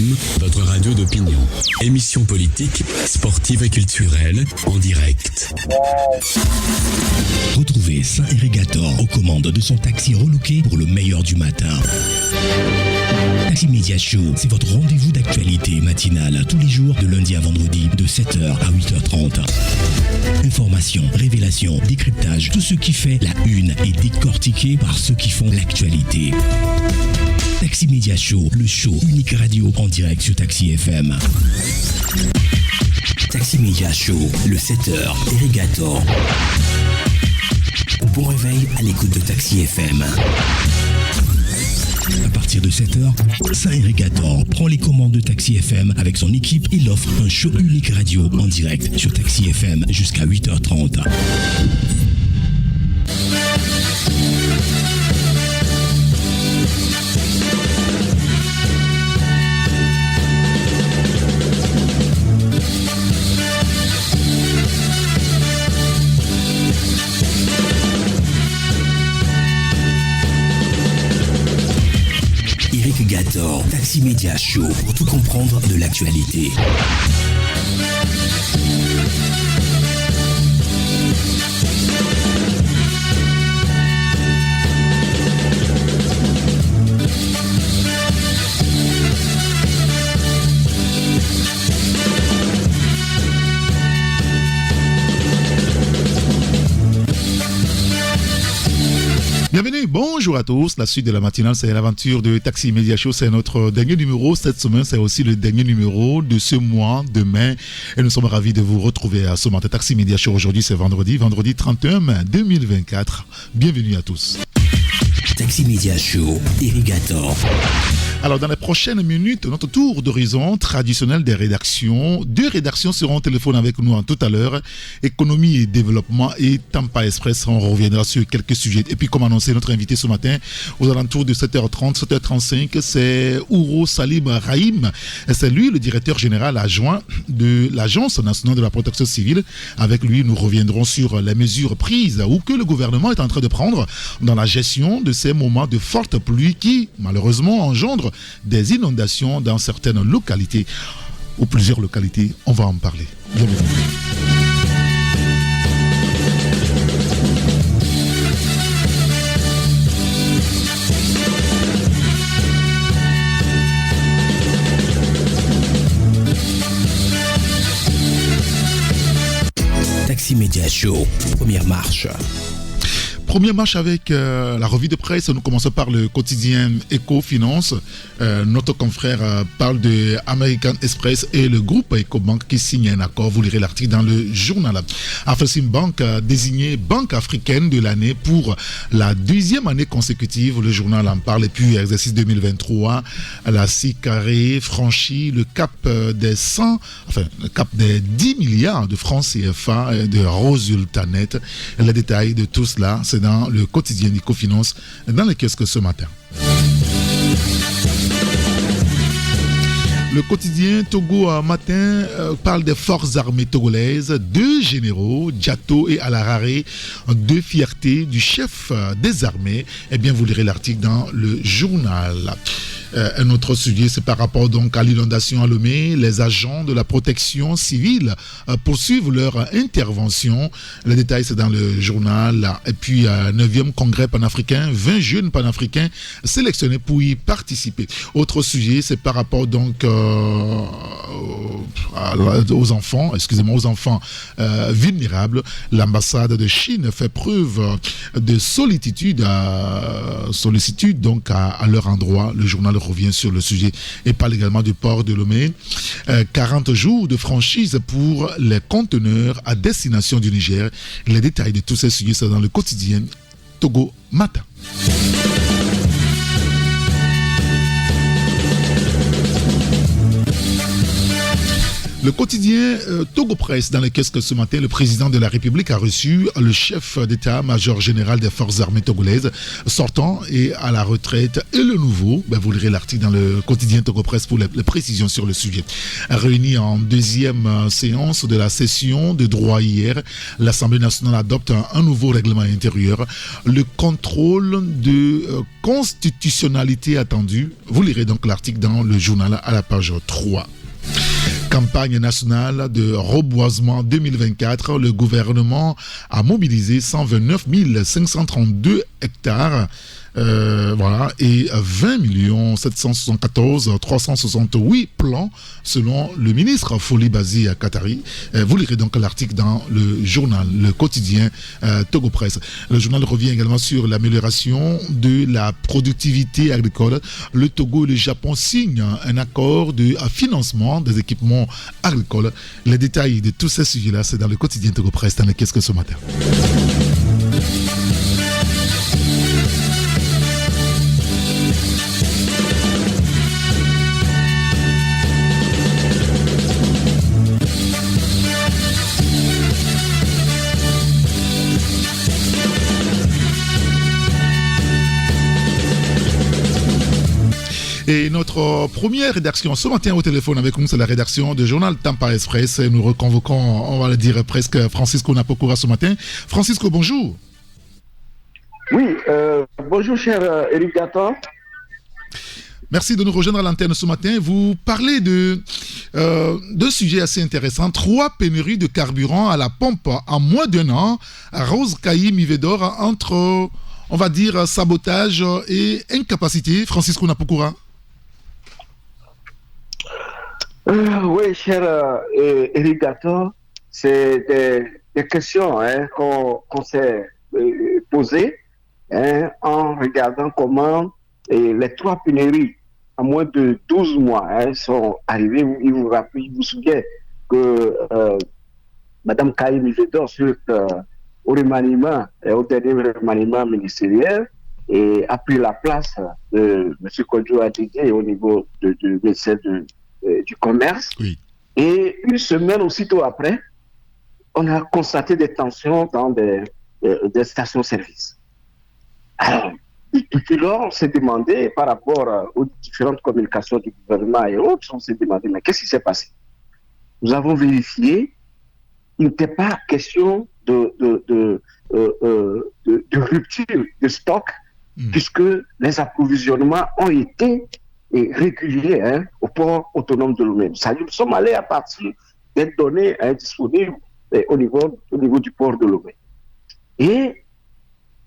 FM, votre radio d'opinion. Émission politique, sportive et culturelle, en direct. Retrouvez Saint-Irrigator aux commandes de son taxi relooké pour le meilleur du matin. Taxi Media Show, c'est votre rendez-vous d'actualité matinale tous les jours de lundi à vendredi de 7h à 8h30. Informations, révélations, décryptage, tout ce qui fait la une est décortiqué par ceux qui font l'actualité. Taxi Media Show, le show unique radio en direct sur Taxi FM. Taxi Media Show, le 7h, Irrigator. Bon réveil à l'écoute de Taxi FM. À partir de 7h, Saint-Irrigator prend les commandes de Taxi FM avec son équipe et l'offre un show unique radio en direct sur Taxi FM jusqu'à 8h30. Irrigator, Taxi Media Show, pour tout comprendre de l'actualité. Bienvenue, bonjour à tous. La suite de la matinale, c'est l'aventure de Taxi Media Show. C'est notre dernier numéro cette semaine. C'est aussi le dernier numéro de ce mois de mai. Et nous sommes ravis de vous retrouver à ce matin. Taxi Media Show, aujourd'hui, c'est vendredi 31 mai 2024. Bienvenue à tous. Taxi Media Show, Irrigator. Alors, dans les prochaines minutes, notre tour d'horizon traditionnel des rédactions. 2 rédactions seront au téléphone avec nous tout à l'heure. Économie et développement et Tampa Express. On reviendra sur quelques sujets. Et puis, comme annoncé, notre invité ce matin, aux alentours de 7h30, 7h35, c'est Ouro Salim Rahim. C'est lui, le directeur général adjoint de l'Agence nationale de la protection civile. Avec lui, nous reviendrons sur les mesures prises ou que le gouvernement est en train de prendre dans la gestion de ces moments de forte pluie qui, malheureusement, engendrent des inondations dans certaines localités ou plusieurs localités. On va en parler. Bienvenue. Taxi Media Show, première marche. Première marche avec la revue de presse. Nous commençons par le quotidien Eco-Finance. Notre confrère parle de American Express et le groupe Ecobank qui signe un accord. Vous lirez l'article dans le journal. Afreximbank désignée banque africaine de l'année pour la 2e année consécutive. Le journal en parle. Et puis, exercice 2023, la CICARE franchit le cap des 10 milliards de francs CFA de résultats nets. Les détails de tout cela, c'est dans le quotidien Eco-Finance, dans les kiosques ce matin. Le quotidien Togo Matin parle des forces armées togolaises. 2 généraux, Diato et Alarare, 2 fiertés du chef des armées. Eh bien, vous lirez l'article dans le journal. Un autre sujet, c'est par rapport donc à l'inondation à Lomé. Les agents de la protection civile poursuivent leur intervention. Le détail, c'est dans le journal. Et puis, 9e congrès panafricain, 20 jeunes panafricains sélectionnés pour y participer. Autre sujet, c'est par rapport donc aux enfants vulnérables. L'ambassade de Chine fait preuve de sollicitude donc à leur endroit. Le journal revient sur le sujet et parle également du port de Lomé. 40 jours de franchise pour les conteneurs à destination du Niger. Les détails de tous ces sujets sont dans le quotidien Togo Matin. Le quotidien Togo Presse, dans lequel ce matin, le président de la République a reçu le chef d'état-major général des forces armées togolaises sortant et à la retraite et le nouveau. Vous lirez l'article dans le quotidien Togo Presse pour les précisions sur le sujet. Réunis en deuxième séance de la session de droit hier, l'Assemblée nationale adopte un nouveau règlement intérieur. Le contrôle de constitutionnalité attendu. Vous lirez donc l'article dans le journal à la page 3. Campagne nationale de reboisement 2024, le gouvernement a mobilisé 129 532 hectares et 20 774 368 plans selon le ministre Foli Bazi Katari. Vous lirez donc l'article dans le journal, le quotidien Togo Presse. Le journal revient également sur l'amélioration de la productivité agricole. Le Togo et le Japon signent un accord de financement des équipements agricoles. Les détails de tous ces sujets-là, c'est dans le quotidien Togo Presse, dans le Qu'est-ce que ce matin. Et notre première rédaction ce matin au téléphone avec nous, c'est la rédaction du journal Tampa Express. Nous reconvoquons, on va le dire presque, Francisco Napokura ce matin. Francisco, bonjour. Oui, bonjour cher Eric Gatton. Merci de nous rejoindre à l'antenne ce matin. Vous parlez de deux sujets assez intéressants. 3 pénuries de carburant à la pompe en moins d'1 an. Rose Kaï Mivedor entre, on va dire, sabotage et incapacité. Francisco Napokura. Oui, cher Eric Gatton, c'est des questions qu'on s'est posées en regardant comment les 3 pénuries en moins de 12 mois sont arrivées. Vous vous souvenez que Mme Kaï Mivedor, suite au remaniement, au dernier remaniement ministériel, et a pris la place de M. Kodjo Adidé au niveau du ministère du Commerce. Oui. Et une semaine aussitôt après, on a constaté des tensions dans des stations-service. Alors, depuis lors, on s'est demandé, par rapport aux différentes communications du gouvernement et autres, on s'est demandé, mais qu'est-ce qui s'est passé? Nous avons vérifié, il n'était pas question de rupture de stock, puisque les approvisionnements ont été réguliers au port autonome de Lomé. Nous sommes allés à partir des données disponibles au niveau du port de Lomé. Et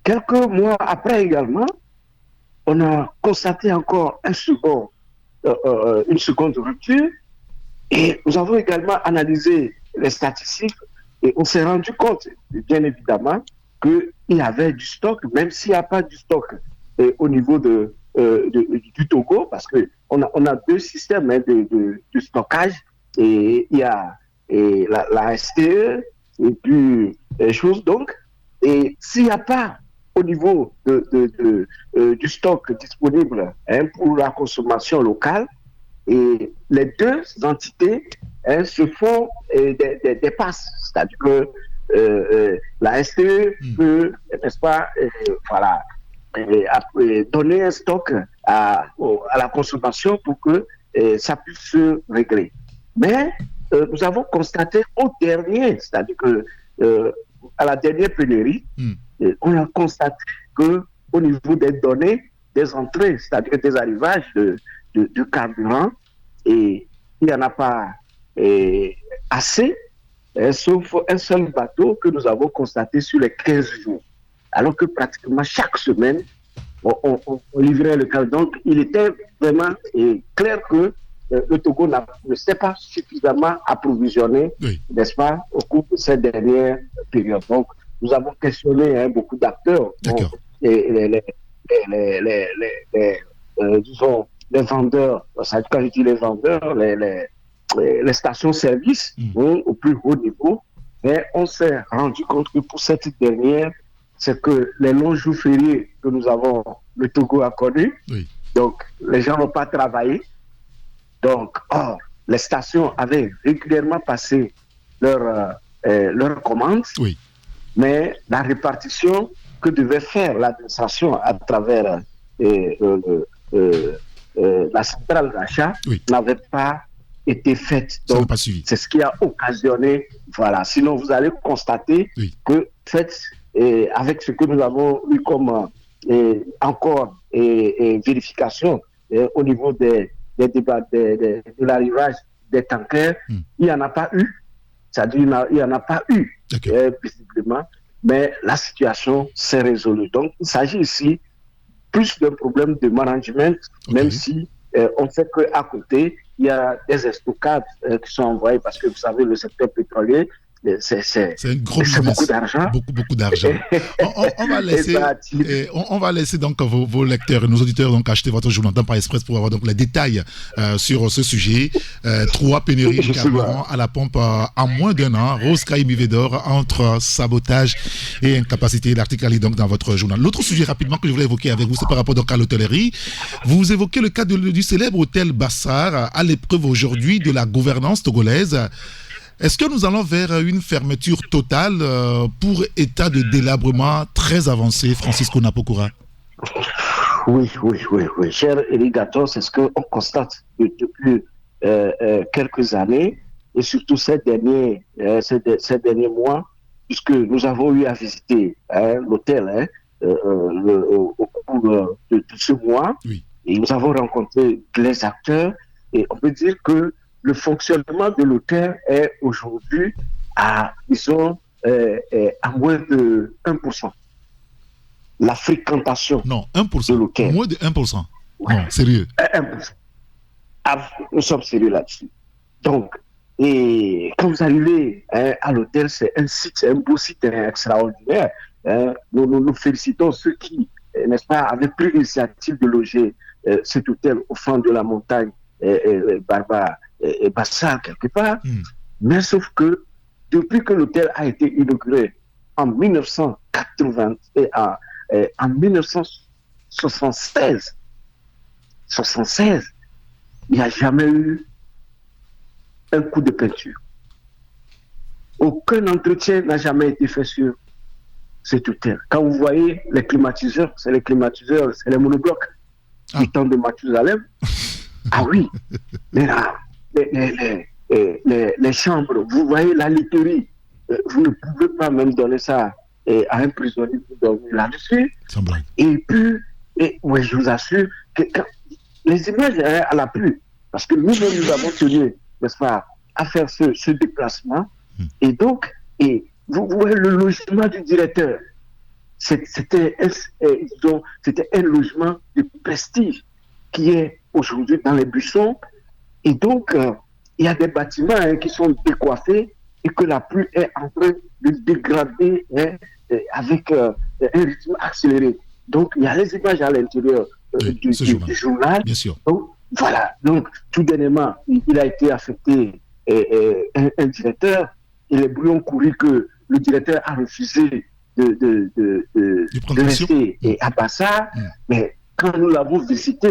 quelques mois après également, on a constaté encore une seconde rupture, et nous avons également analysé les statistiques et on s'est rendu compte, bien évidemment, qu'il y avait du stock, même s'il n'y a pas du stock au niveau du Togo, parce qu'on a 2 systèmes de stockage, et il y a la STE et puis les choses. Donc, et s'il n'y a pas au niveau du stock disponible pour la consommation locale, et les 2 entités se font des passes, c'est-à-dire que la STE peut, n'est-ce pas, donner un stock à la consommation pour que ça puisse se régler. Mais nous avons constaté au dernier, c'est-à-dire que à la dernière pénurie, on a constaté qu'au niveau des données, des entrées, c'est-à-dire des arrivages de carburant, et il n'y en a pas assez, sauf un seul bateau que nous avons constaté sur les 15 jours. Alors que pratiquement chaque semaine, on livrait le carburant. Donc, il était vraiment clair que le Togo ne s'est pas suffisamment approvisionné, n'est-ce pas, au cours de cette dernière période. Donc, nous avons questionné beaucoup d'acteurs. Disons, les vendeurs, quand je dis les vendeurs, les stations-service au plus haut niveau, mais on s'est rendu compte que pour cette dernière, c'est que les longs jours fériés que nous avons, le Togo a connu, donc les gens n'ont pas travaillé. Donc, les stations avaient régulièrement passé leurs commandes, Oui. mais la répartition que devait faire l'administration à travers la centrale d'achat n'avait pas été faite. Donc, c'est ce qui a occasionné, voilà. Sinon, vous allez constater que, fait, avec ce que nous avons eu comme encore vérification au niveau des débats de l'arrivage des tankers, il n'y en a pas eu. C'est-à-dire il n'y en a pas eu, visiblement, mais la situation s'est résolue. Donc, il s'agit ici plus d'un problème de management, même si on sait qu'à côté, il y a des estocades qui sont envoyées parce que vous savez, le secteur pétrolier, c'est beaucoup d'argent. Beaucoup d'argent. On va laisser donc vos lecteurs et nos auditeurs donc acheter votre journal Temps par Express pour avoir donc les détails sur ce sujet. 3 pénuries de carburant à la pompe en moins d'un an. Rose Kaimi Védor entre sabotage et incapacité. L'article est donc dans votre journal. L'autre sujet rapidement que je voulais évoquer avec vous, c'est par rapport donc à l'hôtellerie. Vous évoquez le cas du célèbre hôtel Bassar à l'épreuve aujourd'hui de la gouvernance togolaise. Est-ce que nous allons vers une fermeture totale pour état de délabrement très avancé, Francisco Napokura? Oui. Cher Erigato, c'est ce qu'on constate depuis quelques années et surtout ces derniers mois, puisque nous avons eu à visiter l'hôtel au cours de ce mois et nous avons rencontré les acteurs et on peut dire que le fonctionnement de l'hôtel est aujourd'hui à moins de 1%. La fréquentation de l'hôtel. Moins de 1%. Ouais. Non, sérieux. 1%. Nous sommes sérieux là-dessus. Donc, et quand vous arrivez à l'hôtel, c'est un beau site extraordinaire. Nous félicitons ceux qui, n'est-ce pas, avaient pris l'initiative de loger cet hôtel au fond de la montagne Bassar quelque part, mais sauf que depuis que l'hôtel a été inauguré en 1976, il n'y a jamais eu un coup de peinture. Aucun entretien n'a jamais été fait sur cet hôtel. Quand vous voyez les climatiseurs, c'est les monoblocs du temps de Mathusalem. Ah oui, mais là, les chambres, vous voyez la literie, vous ne pouvez pas même donner ça à un prisonnier pour dormir là-dessus. Et puis, je vous assure que les images à la pluie, parce que nous avons tenu, n'est-ce pas, à faire ce déplacement. Et donc, vous voyez le logement du directeur. C'était un logement de prestige qui est aujourd'hui dans les buissons. Et donc, il y a des bâtiments qui sont décoiffés et que la pluie est en train de dégrader avec un rythme accéléré. Donc, il y a les images à l'intérieur du journal. Bien sûr. Donc, voilà. Donc, tout dernièrement, il a été affecté un directeur et les brouillons courus que le directeur a refusé de rester à Bassar. Mais quand nous avons visité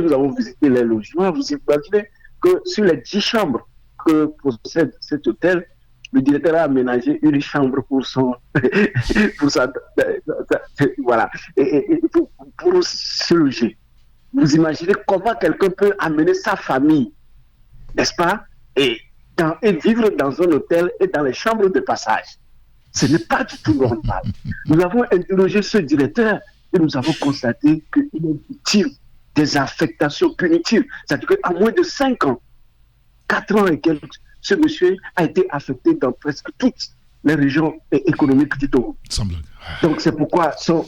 les logements, vous imaginez que sur les 10 chambres que possède cet hôtel, le directeur a aménagé une chambre pour voilà, pour se loger. Vous imaginez comment quelqu'un peut amener sa famille, n'est-ce pas, et vivre dans un hôtel et dans les chambres de passage. Ce n'est pas du tout normal. Nous avons interrogé ce directeur et nous avons constaté qu'il est victime des affectations punitives. C'est-à-dire qu'à moins de 5 ans, 4 ans et quelques, ce monsieur a été affecté dans presque toutes les régions économiques du Togo. Donc c'est pourquoi son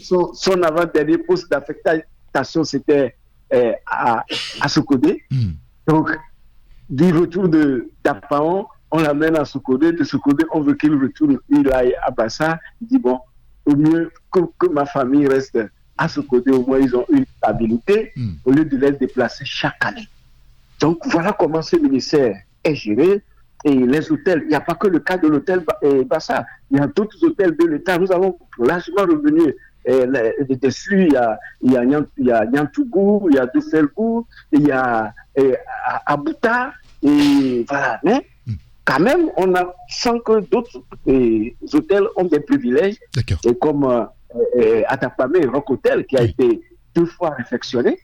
avant-dernier poste d'affectation, c'était à Sokodé. Donc, du retour d'Apaon, on l'amène à Sokodé. De Sokodé, on veut qu'il retourne, il aille à Bassar. Il dit, bon, au mieux que ma famille reste à Sokodé, au moins ils ont une stabilité, au lieu de les déplacer chaque année. Donc, voilà comment ce ministère est géré. Et les hôtels, il n'y a pas que le cas de l'hôtel Bassar. Il y a d'autres hôtels de l'État. Nous avons largement revenu dessus. Il y a Nyantougou, il y a Doufelgou, il y a Abouta, Et voilà, mais quand même, on sent que d'autres hôtels ont des privilèges. D'accord. Et comme Atapamé Rock Hotel, qui a été 2 fois réfectionné,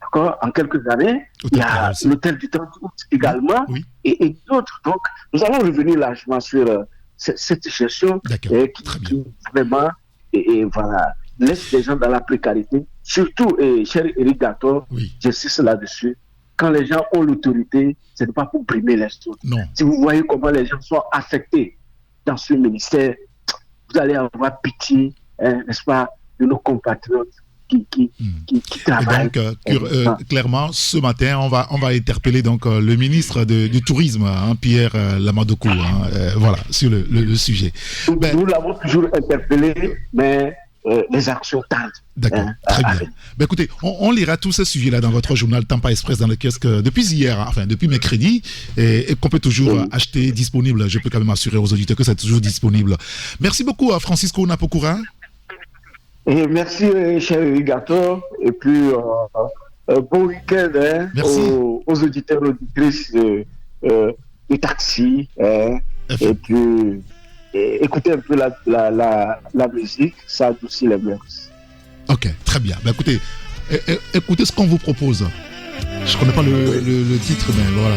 d'accord, en quelques années, il y a l'hôtel du 30 août également, et d'autres. Donc, nous allons revenir largement sur cette gestion qui vraiment, voilà, laisse les gens dans la précarité. Surtout, cher Éric Gator, j'insiste là-dessus, quand les gens ont l'autorité, ce n'est pas pour brimer les autres. Si vous voyez comment les gens sont affectés dans ce ministère, vous allez avoir pitié, n'est-ce pas, de nos compatriotes qui travaillent. Et donc, clairement, ce matin, on va interpeller donc, le ministre du Tourisme, Pierre Lamadoukou, voilà, sur le sujet. Nous l'avons toujours interpellé, mais les actions tardent. D'accord, très bien. Écoutez, on lira tous ces sujets-là dans votre journal Tampa Express dans le kiosque depuis hier, enfin depuis mercredi, et qu'on peut toujours acheter disponible. Je peux quand même assurer aux auditeurs que c'est toujours disponible. Merci beaucoup à Francisco Napokura. Et merci, cher Gator, et puis bon week-end aux auditeurs et auditrices du taxi, et puis écoutez un peu la musique, ça adoucit les mœurs. Ok, très bien. Écoutez, écoutez ce qu'on vous propose. Je ne connais pas le titre, mais voilà.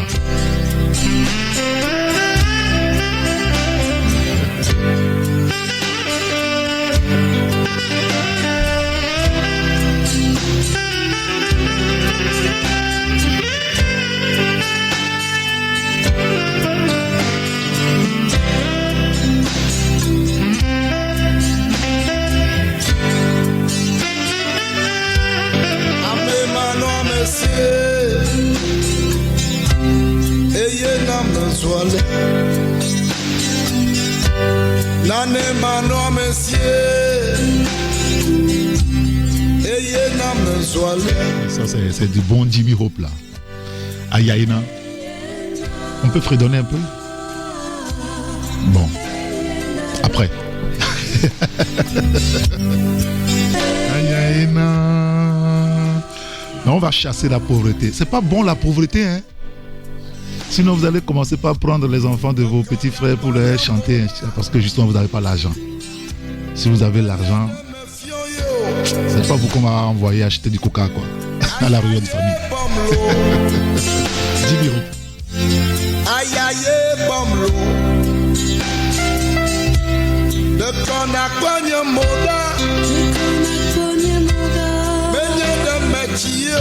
Ça c'est du bon Jimmy Hope là. Ayaina. On peut fredonner un peu? Bon. Après. Ayaina. Non, on va chasser la pauvreté. C'est pas bon la pauvreté, hein? Sinon, vous allez commencer par prendre les enfants de vos petits frères pour les chanter, parce que justement, vous n'avez pas l'argent. Si vous avez l'argent, c'est pas vous qu'on va envoyer acheter du coca, quoi, à la réunion de famille. 10 euros. Aïe aïe, bomlo. De ton accogne moda. Menye de métier.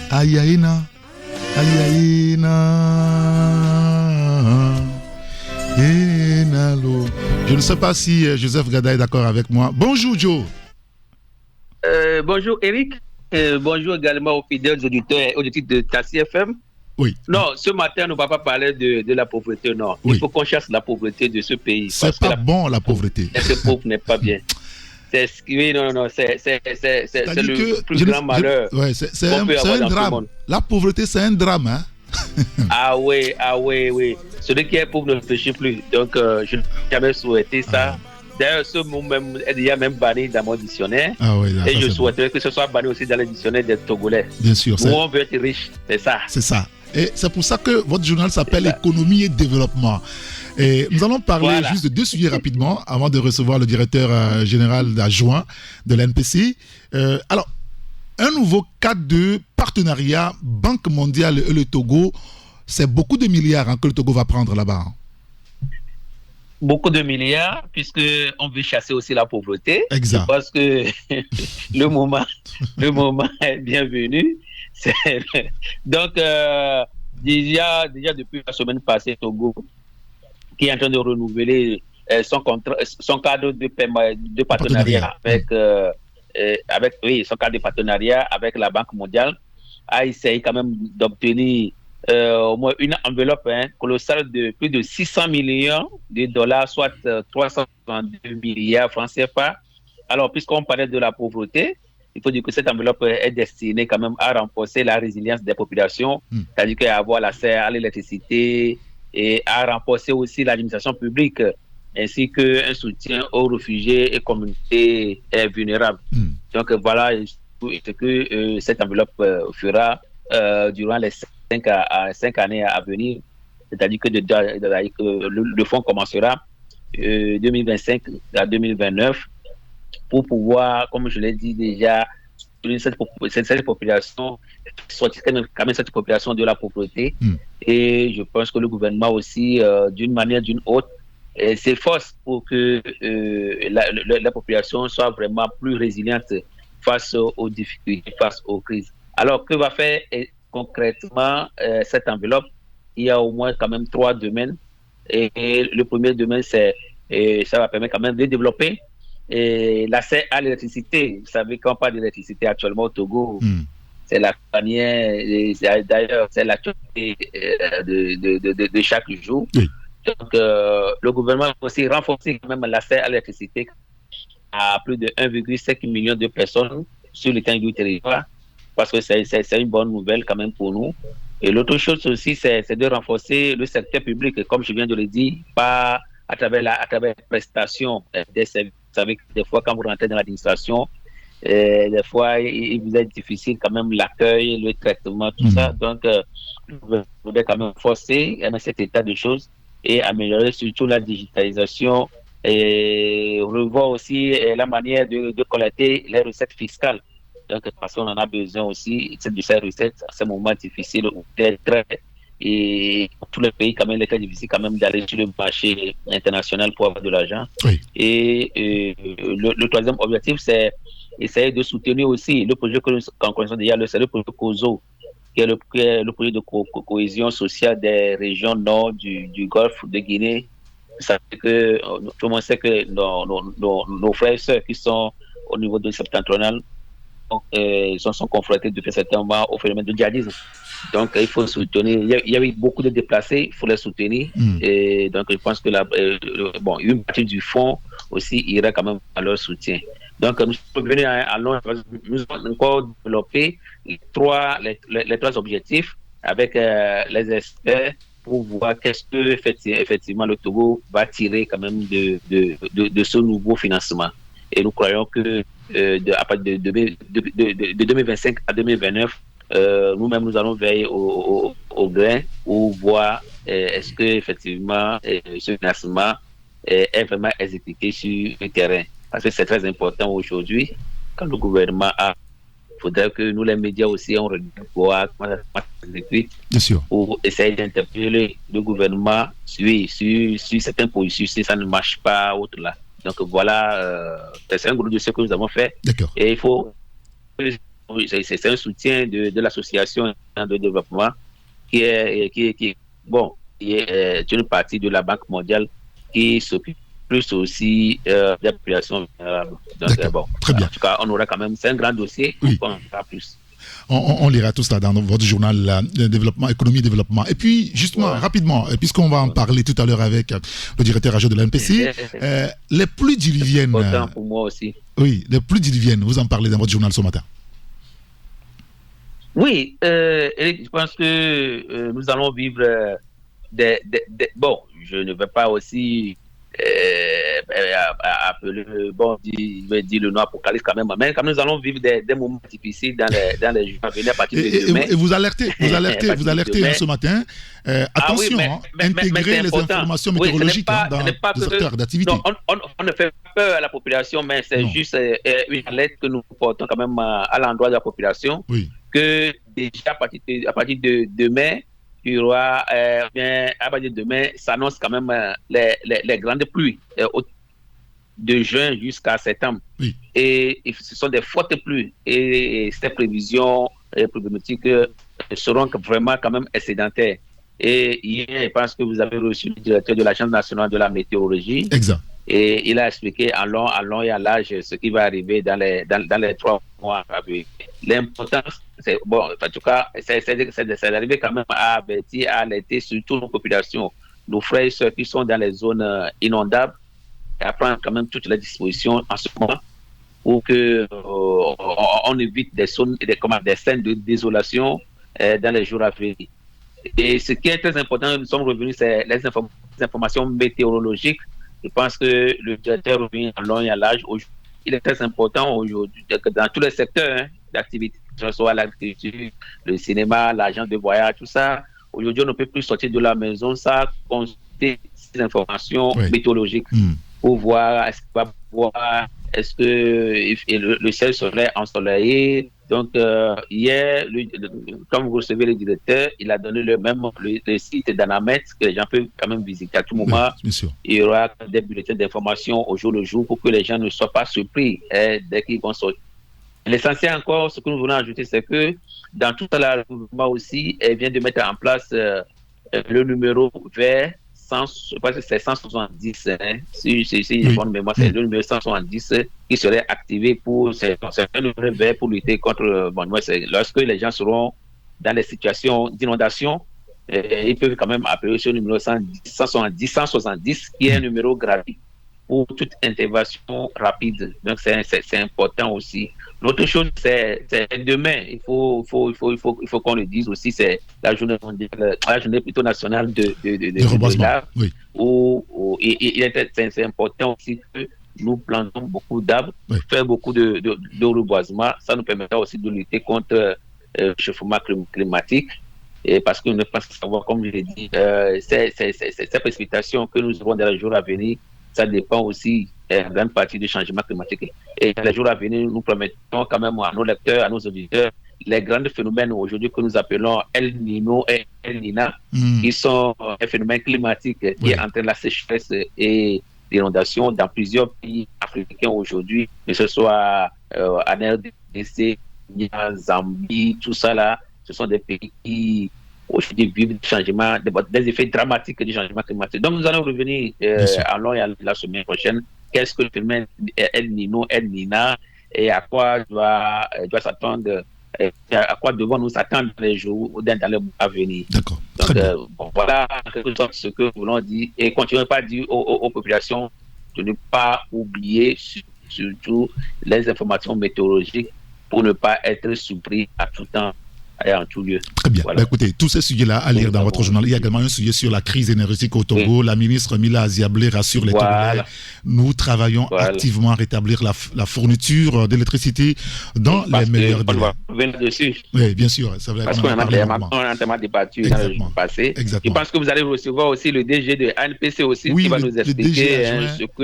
Ayaina, Ayaina, Enalo. Je ne sais pas si Joseph Gada est d'accord avec moi. Bonjour Joe. Bonjour Eric. Bonjour également aux fidèles auditeurs et auditrices de Tassi FM. Oui. Non, ce matin, on ne va pas parler de la pauvreté, non. Oui. Il faut qu'on chasse la pauvreté de ce pays. C'est pas bon la pauvreté. Être pauvre n'est pas bien. Oui, non, c'est le plus grand malheur. Ouais, c'est un drame. La pauvreté, c'est un drame, hein? Ah oui. Celui qui est pauvre ne réfléchit plus. Donc, je n'ai jamais souhaité ça. D'ailleurs, ce mot même est déjà même banni dans mon dictionnaire. Ah oui, là, et je souhaiterais que ce soit banni aussi dans le dictionnaire des Togolais. Bien sûr. Où on veut être riche, c'est ça. C'est ça. Et c'est pour ça que votre journal s'appelle Économie et Développement. Et nous allons parler juste de 2 sujets rapidement avant de recevoir le directeur général adjoint de l'NPC. Alors, un nouveau cadre de partenariat Banque mondiale et le Togo, c'est beaucoup de milliards que le Togo va prendre là-bas. Beaucoup de milliards, puisqu'on veut chasser aussi la pauvreté. Exact. Parce que le moment est bienvenu. Donc, déjà depuis la semaine passée, Togo, qui est en train de renouveler son cadre de partenariat son cadre de partenariat avec la Banque mondiale a essayé quand même d'obtenir au moins une enveloppe colossale de plus de 600 millions de dollars, soit 362 milliards francs CFA. Alors, puisqu'on parlait de la pauvreté, il faut dire que cette enveloppe est destinée quand même à renforcer la résilience des populations, c'est-à-dire qu'à avoir l'accès à l'électricité et à renforcer aussi l'administration publique, ainsi qu'un soutien aux réfugiés et communautés vulnérables. Donc voilà ce que cette enveloppe fera durant les 5 années à venir, c'est-à-dire que le fonds commencera 2025 à 2029 pour pouvoir, comme je l'ai dit déjà, cette population, sortir quand même cette population de la pauvreté. Et je pense que le gouvernement aussi, d'une manière ou d'une autre, s'efforce pour que la population soit vraiment plus résiliente face aux difficultés, face aux crises. Alors, que va faire concrètement cette enveloppe? Il y a au moins quand même 3 domaines. Et le premier domaine, ça va permettre quand même de développer l'accès à l'électricité. Vous savez, quand on parle d'électricité actuellement au Togo, c'est la dernière, d'ailleurs, c'est l'actualité de chaque jour. Donc, le gouvernement a aussi renforcé quand même l'accès à l'électricité à plus de 1,5 million de personnes sur l'étendue du territoire, parce que c'est une bonne nouvelle quand même pour nous. Et l'autre chose aussi, c'est de renforcer le secteur public, comme je viens de le dire, à travers la prestation des services. Vous savez que des fois, quand vous rentrez dans l'administration, des fois, il vous est difficile quand même l'accueil, le traitement, tout ça. Donc, vous devez quand même forcer cet état de choses et améliorer surtout la digitalisation et revoir aussi la manière de collecter les recettes fiscales. Donc, parce qu'on en a besoin aussi de ces recettes à ce moment difficile où et pour tous les pays, quand même, il est très difficile quand même d'aller sur le marché international pour avoir de l'argent. Et le troisième objectif, c'est essayer de soutenir aussi le projet que nous connaissons déjà, c'est le projet COSO, qui est le projet de cohésion sociale des régions nord du Golfe de Guinée. Vous savez que tout le monde sait que nos frères et sœurs qui sont au niveau de septentrional sont confrontés depuis certains mois au phénomène de djihadisme. Donc, il faut soutenir. Il y a eu beaucoup de déplacés, il faut les soutenir. Et donc, je pense que une partie du fonds aussi ira quand même à leur soutien. Donc, nous sommes venus à Londres, nous avons encore développé les trois objectifs avec les experts pour voir qu'est-ce que effectivement le Togo va tirer quand même de ce nouveau financement. Et nous croyons que à partir de 2025 à 2029, nous-mêmes nous allons veiller au grain pour voir est-ce que effectivement ce financement est vraiment exécuté sur le terrain. Parce que c'est très important aujourd'hui, quand le gouvernement il faudrait que nous, les médias aussi, on regarde voir comment ça s'exécute pour essayer d'interpeller le gouvernement sur certaines positions, si ça ne marche pas, autre là. Donc voilà, c'est un gros dossier que nous avons fait. Et il faut... C'est un soutien de l'association de développement qui est une partie de la Banque mondiale qui s'occupe plus aussi des populations vulnérables. Donc, très bien. En tout cas, on aura quand même, c'est un grand dossier, on aura plus. On lira tout ça dans votre journal développement, économie et développement. Et puis, justement, rapidement, puisqu'on va en parler tout à l'heure avec le directeur adjoint de l'ANPC, les pluies diluviennes. C'est important pour moi aussi. Oui, les pluies diluviennes, vous en parlez dans votre journal ce matin. Oui, Eric, je pense que nous allons vivre bon, je ne vais pas aussi appeler le nom apocalypse quand même, mais quand nous allons vivre des moments difficiles dans les jours à venir à partir de demain. Et vous alertez ce matin, attention, intégrer les informations météorologiques dans le secteur d'activité. On ne fait pas peur à la population, mais c'est juste une alerte que nous portons quand même à l'endroit de la population, que déjà à partir de demain, il y aura, à partir de demain, s'annonce quand même les grandes pluies de juin jusqu'à septembre. Et ce sont des fortes pluies. Et ces prévisions problématiques seront vraiment quand même excédentaires. Et hier, je pense que vous avez reçu le directeur de l'Agence nationale de la météorologie. Exact. Et il a expliqué en long et à large ce qui va arriver dans les 3 mois à venir. L'importance, c'est bon, en tout cas, c'est d'arriver quand même à avertir, à alerter surtout nos populations, nos frères et sœurs qui sont dans les zones inondables, et à prendre quand même toutes les dispositions en ce moment pour que on évite des scènes de désolation dans les jours à venir. Et ce qui est très important, nous sommes revenus, c'est les informations météorologiques. Je pense que le directeur revient en long et à large. Il est très important aujourd'hui dans tous les secteurs d'activité, que ce soit l'agriculture, le cinéma, l'agence de voyage, tout ça. Aujourd'hui, on ne peut plus sortir de la maison sans consulter ces informations météorologiques pour voir est-ce qu'il va voir, est-ce que le ciel serait ensoleillé. Donc, hier, comme vous recevez le directeur, il a donné le site d'Anamet que les gens peuvent quand même visiter à tout moment. Oui, il y aura des bulletins d'information au jour le jour pour que les gens ne soient pas surpris dès qu'ils vont sortir. L'essentiel encore, ce que nous voulons ajouter, c'est que dans tout la mouvement aussi, elle vient de mettre en place le numéro vert. Je pense que c'est 170, si je bonne mémoire, c'est le numéro 170 qui serait activé c'est un numéro vert pour lutter contre, lorsque les gens seront dans les situations d'inondation, ils peuvent quand même appeler ce numéro 170, qui est un numéro gratuit pour toute intervention rapide. Donc c'est important aussi. L'autre chose, c'est demain, il faut qu'on le dise aussi, c'est la journée mondiale, la journée plutôt nationale de l'arbre. Oui. C'est important aussi que nous plantons beaucoup d'arbres, faire beaucoup de reboisement. Ça nous permettra aussi de lutter contre le réchauffement climatique. Et parce que nous ne pouvons pas savoir, comme je l'ai dit, ces précipitations que nous aurons dans les jours à venir, ça dépend aussi en grande partie du changement climatique. Et dans les jours à venir, nous promettons quand même à nos lecteurs, à nos auditeurs, les grands phénomènes aujourd'hui que nous appelons El Nino et El Nina, qui sont un phénomène climatique qui entraîne la sécheresse et l'inondation dans plusieurs pays africains aujourd'hui, que ce soit en RDC, Zambie, tout ça là, ce sont des pays qui aujourd'hui vivent des effets dramatiques du changement climatique. Donc nous allons revenir en long et la semaine prochaine. Qu'est-ce que le phénomène El Nino, El Nina, et à quoi doit s'attendre, à quoi devons nous attendre dans les jours, dans les mois à venir. D'accord. Donc, voilà en quelque sorte ce que nous voulons dire, et continuons pas à dire aux populations de ne pas oublier surtout les informations météorologiques pour ne pas être surpris à tout temps et en tout lieu. Très bien. Voilà. Écoutez, tous ces sujets-là à lire dans votre journal. Il y a également un sujet sur la crise énergétique au Togo. La ministre Mila Aziablé rassure les Togolais. Nous travaillons activement à rétablir la fourniture d'électricité dans les meilleurs délais. On va revenir dessus. Oui, bien sûr. C'est vrai. Parce qu'on a tellement débattu dans le jour passé. Exactement. Je pense que vous allez recevoir aussi le DG de ANPC aussi qui va nous expliquer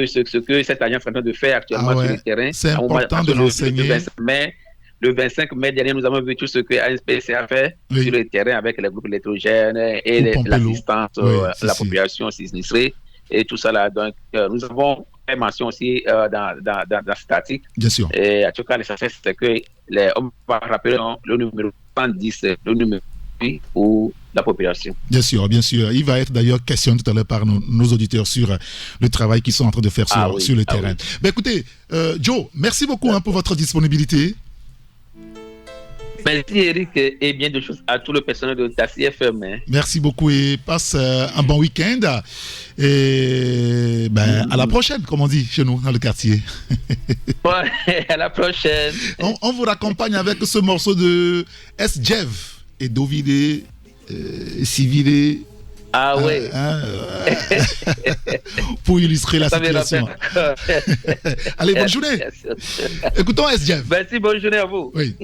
ce que cette agence est en train de faire actuellement sur le terrain. C'est important de l'enseigner. Le 25 mai dernier, nous avons vu tout ce que ANPC a fait sur le terrain avec les groupes électrogènes et l'assistance à la population sinistrée et tout ça là. Donc, nous avons fait mention aussi dans la statique. Bien sûr. Et en tout cas, l'essentiel, c'est que on va rappeler le numéro 110, le numéro pour la population. Bien sûr, bien sûr. Il va être d'ailleurs question tout à l'heure par nos auditeurs sur le travail qu'ils sont en train de faire sur le terrain. Oui. Ben, écoutez, Joe, merci beaucoup pour votre disponibilité. Merci Eric et bien de choses à tout le personnel de Tassi FM. Merci beaucoup et passe un bon week-end. Et à la prochaine, comme on dit chez nous dans le quartier. Ouais, à la prochaine. On vous raccompagne avec ce morceau de S-Jeff et Dovide Civile. Ah ouais. Pour illustrer la situation. Allez, bonne journée. Écoutons S-Jeff. Merci, bonne journée à vous. Oui.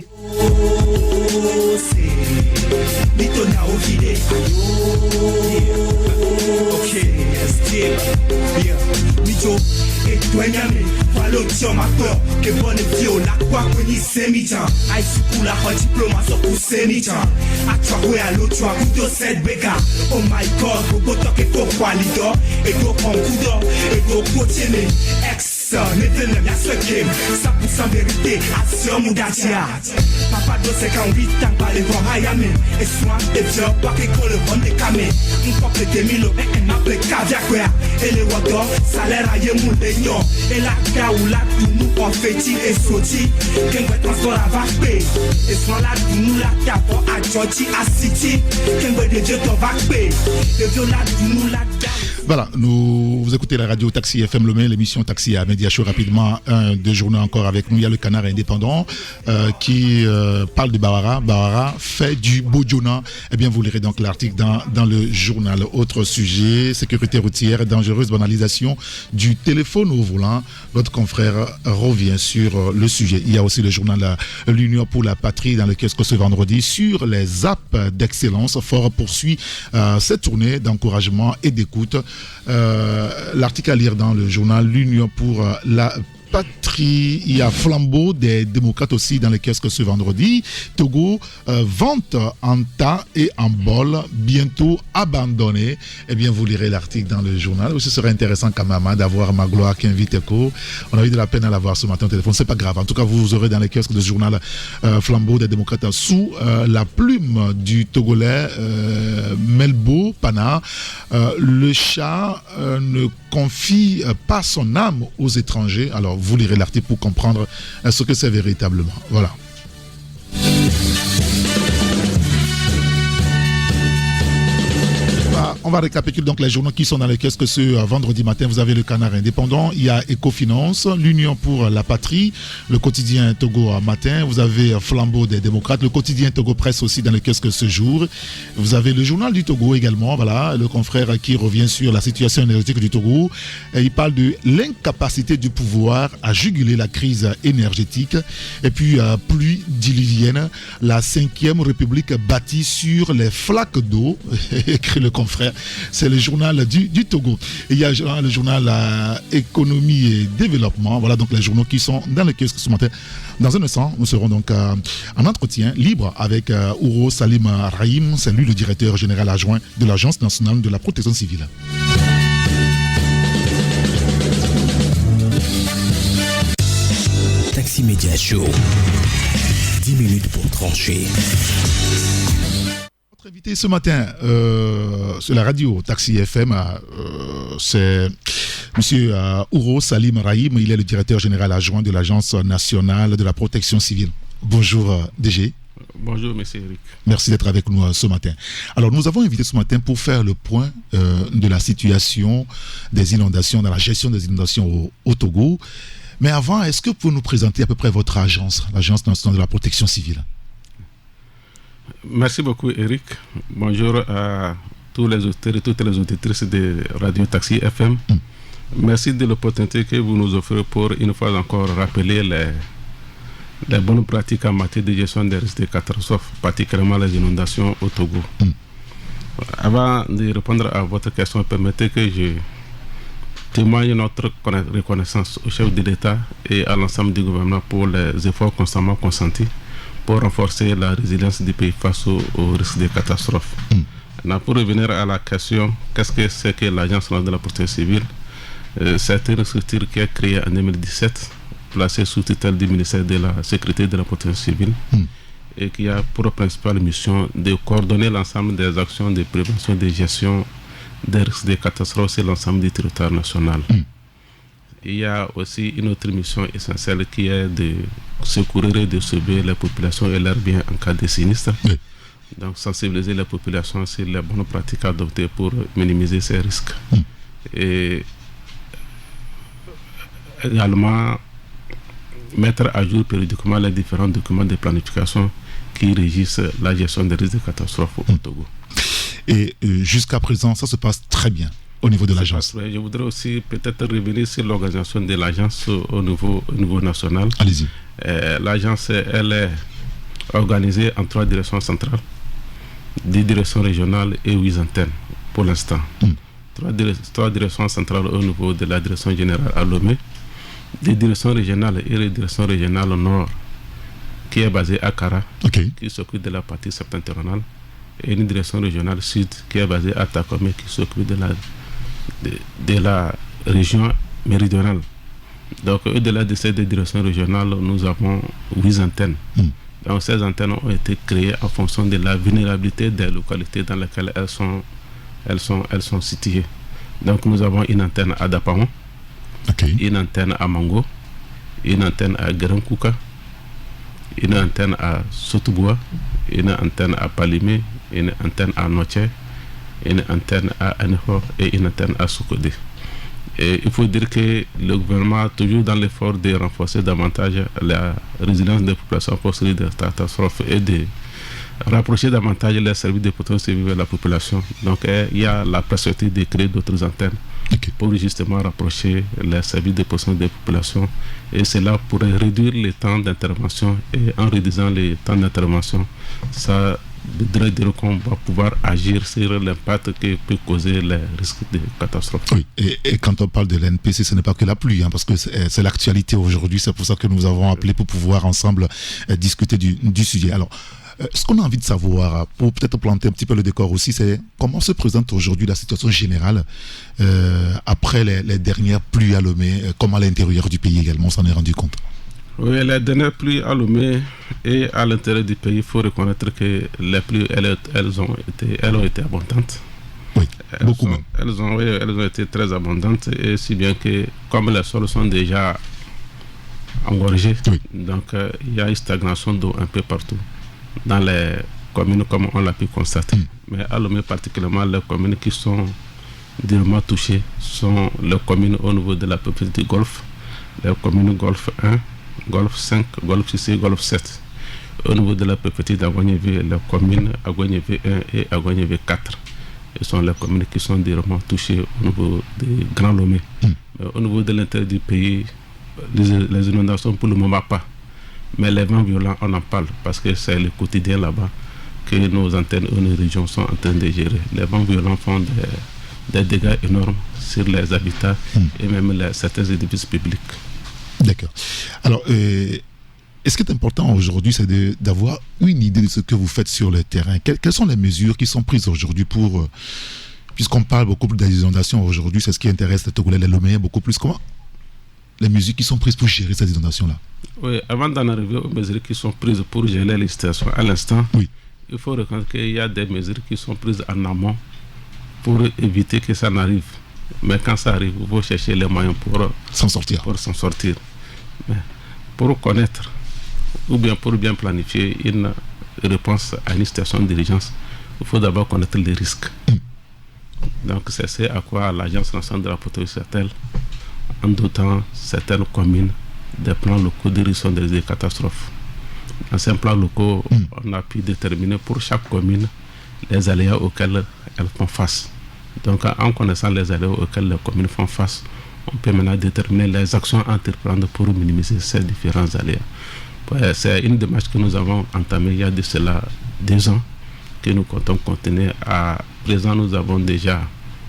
Valutio mato che buone vio l'acqua quindi semichan ai sicula ho diploma so ku semichan acqua que all'otro avuto set bega oh my god go to che ko qualido e go concudo e go coaching ex Ça n'est pas le game, 100% vérité, action Moudatia. Papa de 58 ans, par les voies Hayame, et soin et job, pas que le bon de Kamé. Un peuple de Milo, et un appel Kaviakwea, et les Wado, salaire à Yemoudénion, et la Kaoula, tout nous en fait-il et sauti, qu'un vrai transport à Vapé, et soin là, tout nous la tapo à Georgie, à City, qu'un vrai de Dieu t'en Vapé, et viola, tout nous la Voilà, vous écoutez la radio Taxi FM Lomé, l'émission Taxi à Média Show. Rapidement, deux journées encore avec nous. Il y a le Canard Indépendant qui parle de Bawara. Bawara fait du Bojona. Eh bien, vous lirez donc l'article dans le journal. Autre sujet, sécurité routière, dangereuse banalisation du téléphone au volant. Notre confrère revient sur le sujet. Il y a aussi le journal L'Union pour la Patrie dans le kiosque ce vendredi sur les apps d'excellence. Fort poursuit cette tournée d'encouragement et d'écoute. L'article à lire dans le journal L'Union pour la Patrie. Il y a flambeau des démocrates aussi dans les kiosques ce vendredi. Togo, vente en tas et en bol, bientôt abandonné. Eh bien, vous lirez l'article dans le journal. Ce serait intéressant quand même d'avoir Magloire qui invite Echo. On a eu de la peine à l'avoir ce matin au téléphone. C'est pas grave. En tout cas, vous aurez dans les kiosques de ce journal flambeau des démocrates sous la plume du Togolais Melbo Pana. Le chat ne confie pas son âme aux étrangers. Alors, vous lirez l'article pour comprendre ce que c'est véritablement. Voilà. On va récapituler donc les journaux qui sont dans les kiosques ce vendredi matin. Vous avez le Canard Indépendant, il y a Ecofinance, l'Union pour la Patrie, le quotidien Togo matin, vous avez Flambeau des démocrates, le quotidien Togo Presse aussi dans les kiosques ce jour. Vous avez le journal du Togo également, voilà, le confrère qui revient sur la situation énergétique du Togo. Et il parle de l'incapacité du pouvoir à juguler la crise énergétique. Et puis pluie diluvienne, la 5e République bâtie sur les flaques d'eau, écrit le confrère. C'est le journal du Togo. Et il y a le journal Économie et Développement. Voilà donc les journaux qui sont dans le kiosque ce matin. Dans un instant, nous serons donc en entretien libre avec Ouro Salim Rahim. C'est lui le directeur général adjoint de l'Agence nationale de la protection civile. Taxi Média Show. 10 minutes pour trancher. Notre invité ce matin sur la radio Taxi FM, c'est Monsieur Ouro Salim Rahim. Il est le directeur général adjoint de l'Agence nationale de la protection civile. Bonjour DG. Bonjour Monsieur Eric. Merci d'être avec nous ce matin. Alors nous avons invité ce matin pour faire le point de la situation des inondations, dans la gestion des inondations au Togo. Mais avant, est-ce que vous pouvez nous présenter à peu près votre agence, l'Agence nationale de la protection civile? Merci beaucoup Eric. Bonjour à tous les auditeurs et toutes les auditrices de Radio Taxi FM. Merci de l'opportunité que vous nous offrez pour une fois encore rappeler les bonnes pratiques en matière de gestion des risques de catastrophes, particulièrement les inondations au Togo. Avant de répondre à votre question, permettez que je témoigne notre reconnaissance au chef de l'État et à l'ensemble du gouvernement pour les efforts constamment consentis pour renforcer la résilience du pays face aux risques de catastrophes. Pour revenir à la question, qu'est-ce que c'est que l'Agence nationale de la protection civile? C'est une structure qui est créée en 2017, placée sous tutelle du ministère de la Sécurité et de la Protection civile, et qui a pour principale mission de coordonner l'ensemble des actions de prévention et de gestion des risques de catastrophes sur l'ensemble du territoire national. Il y a aussi une autre mission essentielle qui est de secourir et de sauver les populations et leurs biens en cas de sinistre. Donc sensibiliser les populations sur les bonnes pratiques adoptées pour minimiser ces risques. Et également mettre à jour périodiquement les différents documents de planification qui régissent la gestion des risques de catastrophes au Togo. Et jusqu'à présent, ça se passe très bien au niveau de l'agence. Je voudrais aussi peut-être revenir sur l'organisation de l'agence au niveau national. Allez-y. L'agence, elle est organisée en 3 directions centrales, 10 directions régionales et 8 antennes pour l'instant. 3 directions centrales au niveau de la direction générale à Lomé, des directions régionales et les directions régionales nord qui est basée à Kara, qui s'occupe de la partie septentrionale, et une direction régionale sud qui est basée à Takome qui s'occupe de la région méridionale. Donc, au-delà de ces 2 directions régionales, nous avons 8 antennes. Donc, ces antennes ont été créées en fonction de la vulnérabilité des localités dans lesquelles elles sont situées. Donc, nous avons une antenne à Dapamon, une antenne à Mango, une antenne à Garankouka, une antenne à Sotoboua, une antenne à Palimé, une antenne à Noche, une antenne à Anefo et une antenne à Sokodé. Et il faut dire que le gouvernement, toujours dans l'effort de renforcer davantage la résilience des populations post des catastrophes et de rapprocher davantage les services de protection civile de la population. Donc il y a la perspective de créer d'autres antennes pour justement rapprocher les services de protection des populations. Et cela pourrait réduire les temps d'intervention. Et en réduisant les temps d'intervention, ça voudrait dire qu'on va pouvoir agir sur l'impact que peut causer les risques de catastrophe. Oui, et quand on parle de l'NPC, ce n'est pas que la pluie, parce que c'est l'actualité aujourd'hui. C'est pour ça que nous avons appelé pour pouvoir ensemble discuter du sujet. Alors, ce qu'on a envie de savoir, pour peut-être planter un petit peu le décor aussi, c'est comment se présente aujourd'hui la situation générale après les dernières pluies à Lomé, comme à l'intérieur du pays également, on s'en est rendu compte. Oui, les dernières pluies à Lomé et à l'intérieur du pays, il faut reconnaître que les pluies, elles ont été abondantes. Oui, beaucoup même. Elles ont été très abondantes, et si bien que, comme les sols sont déjà engorgés, donc il y a une stagnation d'eau un peu partout dans les communes, comme on l'a pu constater. Mais à Lomé particulièrement, les communes qui sont durement touchées sont les communes au niveau de la peuplade du Golfe, les communes Golfe 1, Golfe 5, Golfe 6 et Golfe 7. Au niveau de la peuplade d'Aguagnévé, les communes Aguagnévé 1 et Aguagnévé 4. Ce sont les communes qui sont durement touchées au niveau des Grands Lomé. Au niveau de l'intérieur du pays, les inondations pour le moment pas. Mais les vents violents, on en parle parce que c'est le quotidien là-bas que nos antennes et nos régions sont en train de gérer. Les vents violents font des dégâts énormes sur les habitats et même certains édifices publics. D'accord. Alors, ce qui est important aujourd'hui, c'est d'avoir une idée de ce que vous faites sur le terrain. Quelles sont les mesures qui sont prises aujourd'hui pour... puisqu'on parle beaucoup plus des inondations aujourd'hui, c'est ce qui intéresse les Togolais, les Loméens beaucoup plus. Comment les mesures qui sont prises pour gérer ces inondations-là? Oui, avant d'en arriver aux mesures qui sont prises pour gérer les situations à l'instant, il faut reconnaître qu'il y a des mesures qui sont prises en amont pour éviter que ça n'arrive. Mais quand ça arrive, il faut chercher les moyens pour s'en sortir. Mais pour connaître ou bien pour bien planifier une réponse à une situation d'urgence, il faut d'abord connaître les risques. Donc c'est ce à quoi l'Agence nationale de la protection civile, en dotant certaines communes des plans locaux de réduction des risques de catastrophes. Dans ces plans locaux, on a pu déterminer pour chaque commune les aléas auxquels elles font face. Donc en connaissant les aléas auxquels les communes font face, on peut maintenant déterminer les actions à entreprendre pour minimiser ces différents aléas. C'est une démarche que nous avons entamée il y a de cela 2 ans, que nous comptons continuer. À présent, nous avons déjà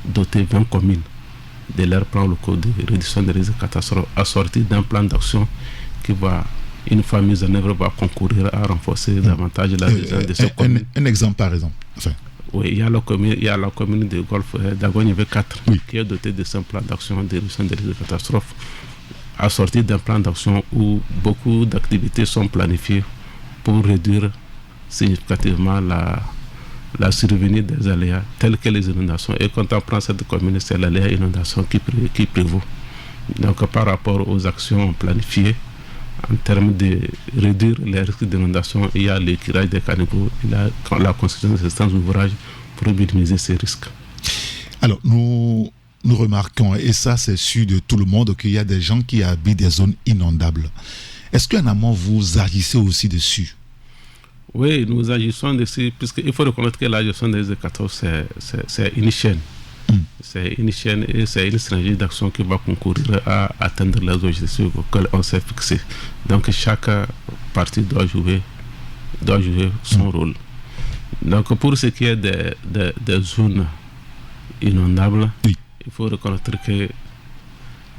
doté 20 communes de leurs plans locaux de réduction des risques de catastrophes, assortis d'un plan d'action qui va, une fois mis en œuvre, va concourir à renforcer davantage la résilience de ces communes. Un exemple par exemple. Oui, il y a la commune de Golfe d'Aguagnévé 4 qui est dotée de ce plan d'action de réduction des risques de catastrophes, assorti d'un plan d'action où beaucoup d'activités sont planifiées pour réduire significativement la survenue des aléas tels que les inondations. Et quand on prend cette commune, c'est l'aléa inondation qui prévaut. Donc par rapport aux actions planifiées, en termes de réduire les risques d'inondation, il y a le curage des caniveaux, il y a la construction de certains ouvrages pour minimiser ces risques. Alors nous remarquons, et ça c'est sûr de tout le monde, qu'il y a des gens qui habitent des zones inondables. Est-ce qu'en amont vous agissez aussi dessus? Oui, nous agissons dessus, puisqu'il faut reconnaître que la gestion des catastrophes, c'est une chaîne. C'est une chaîne et c'est une stratégie d'action qui va concourir à atteindre les objectifs auxquels on s'est fixé. Donc chaque partie doit jouer son rôle. Donc pour ce qui est des zones inondables, il faut reconnaître que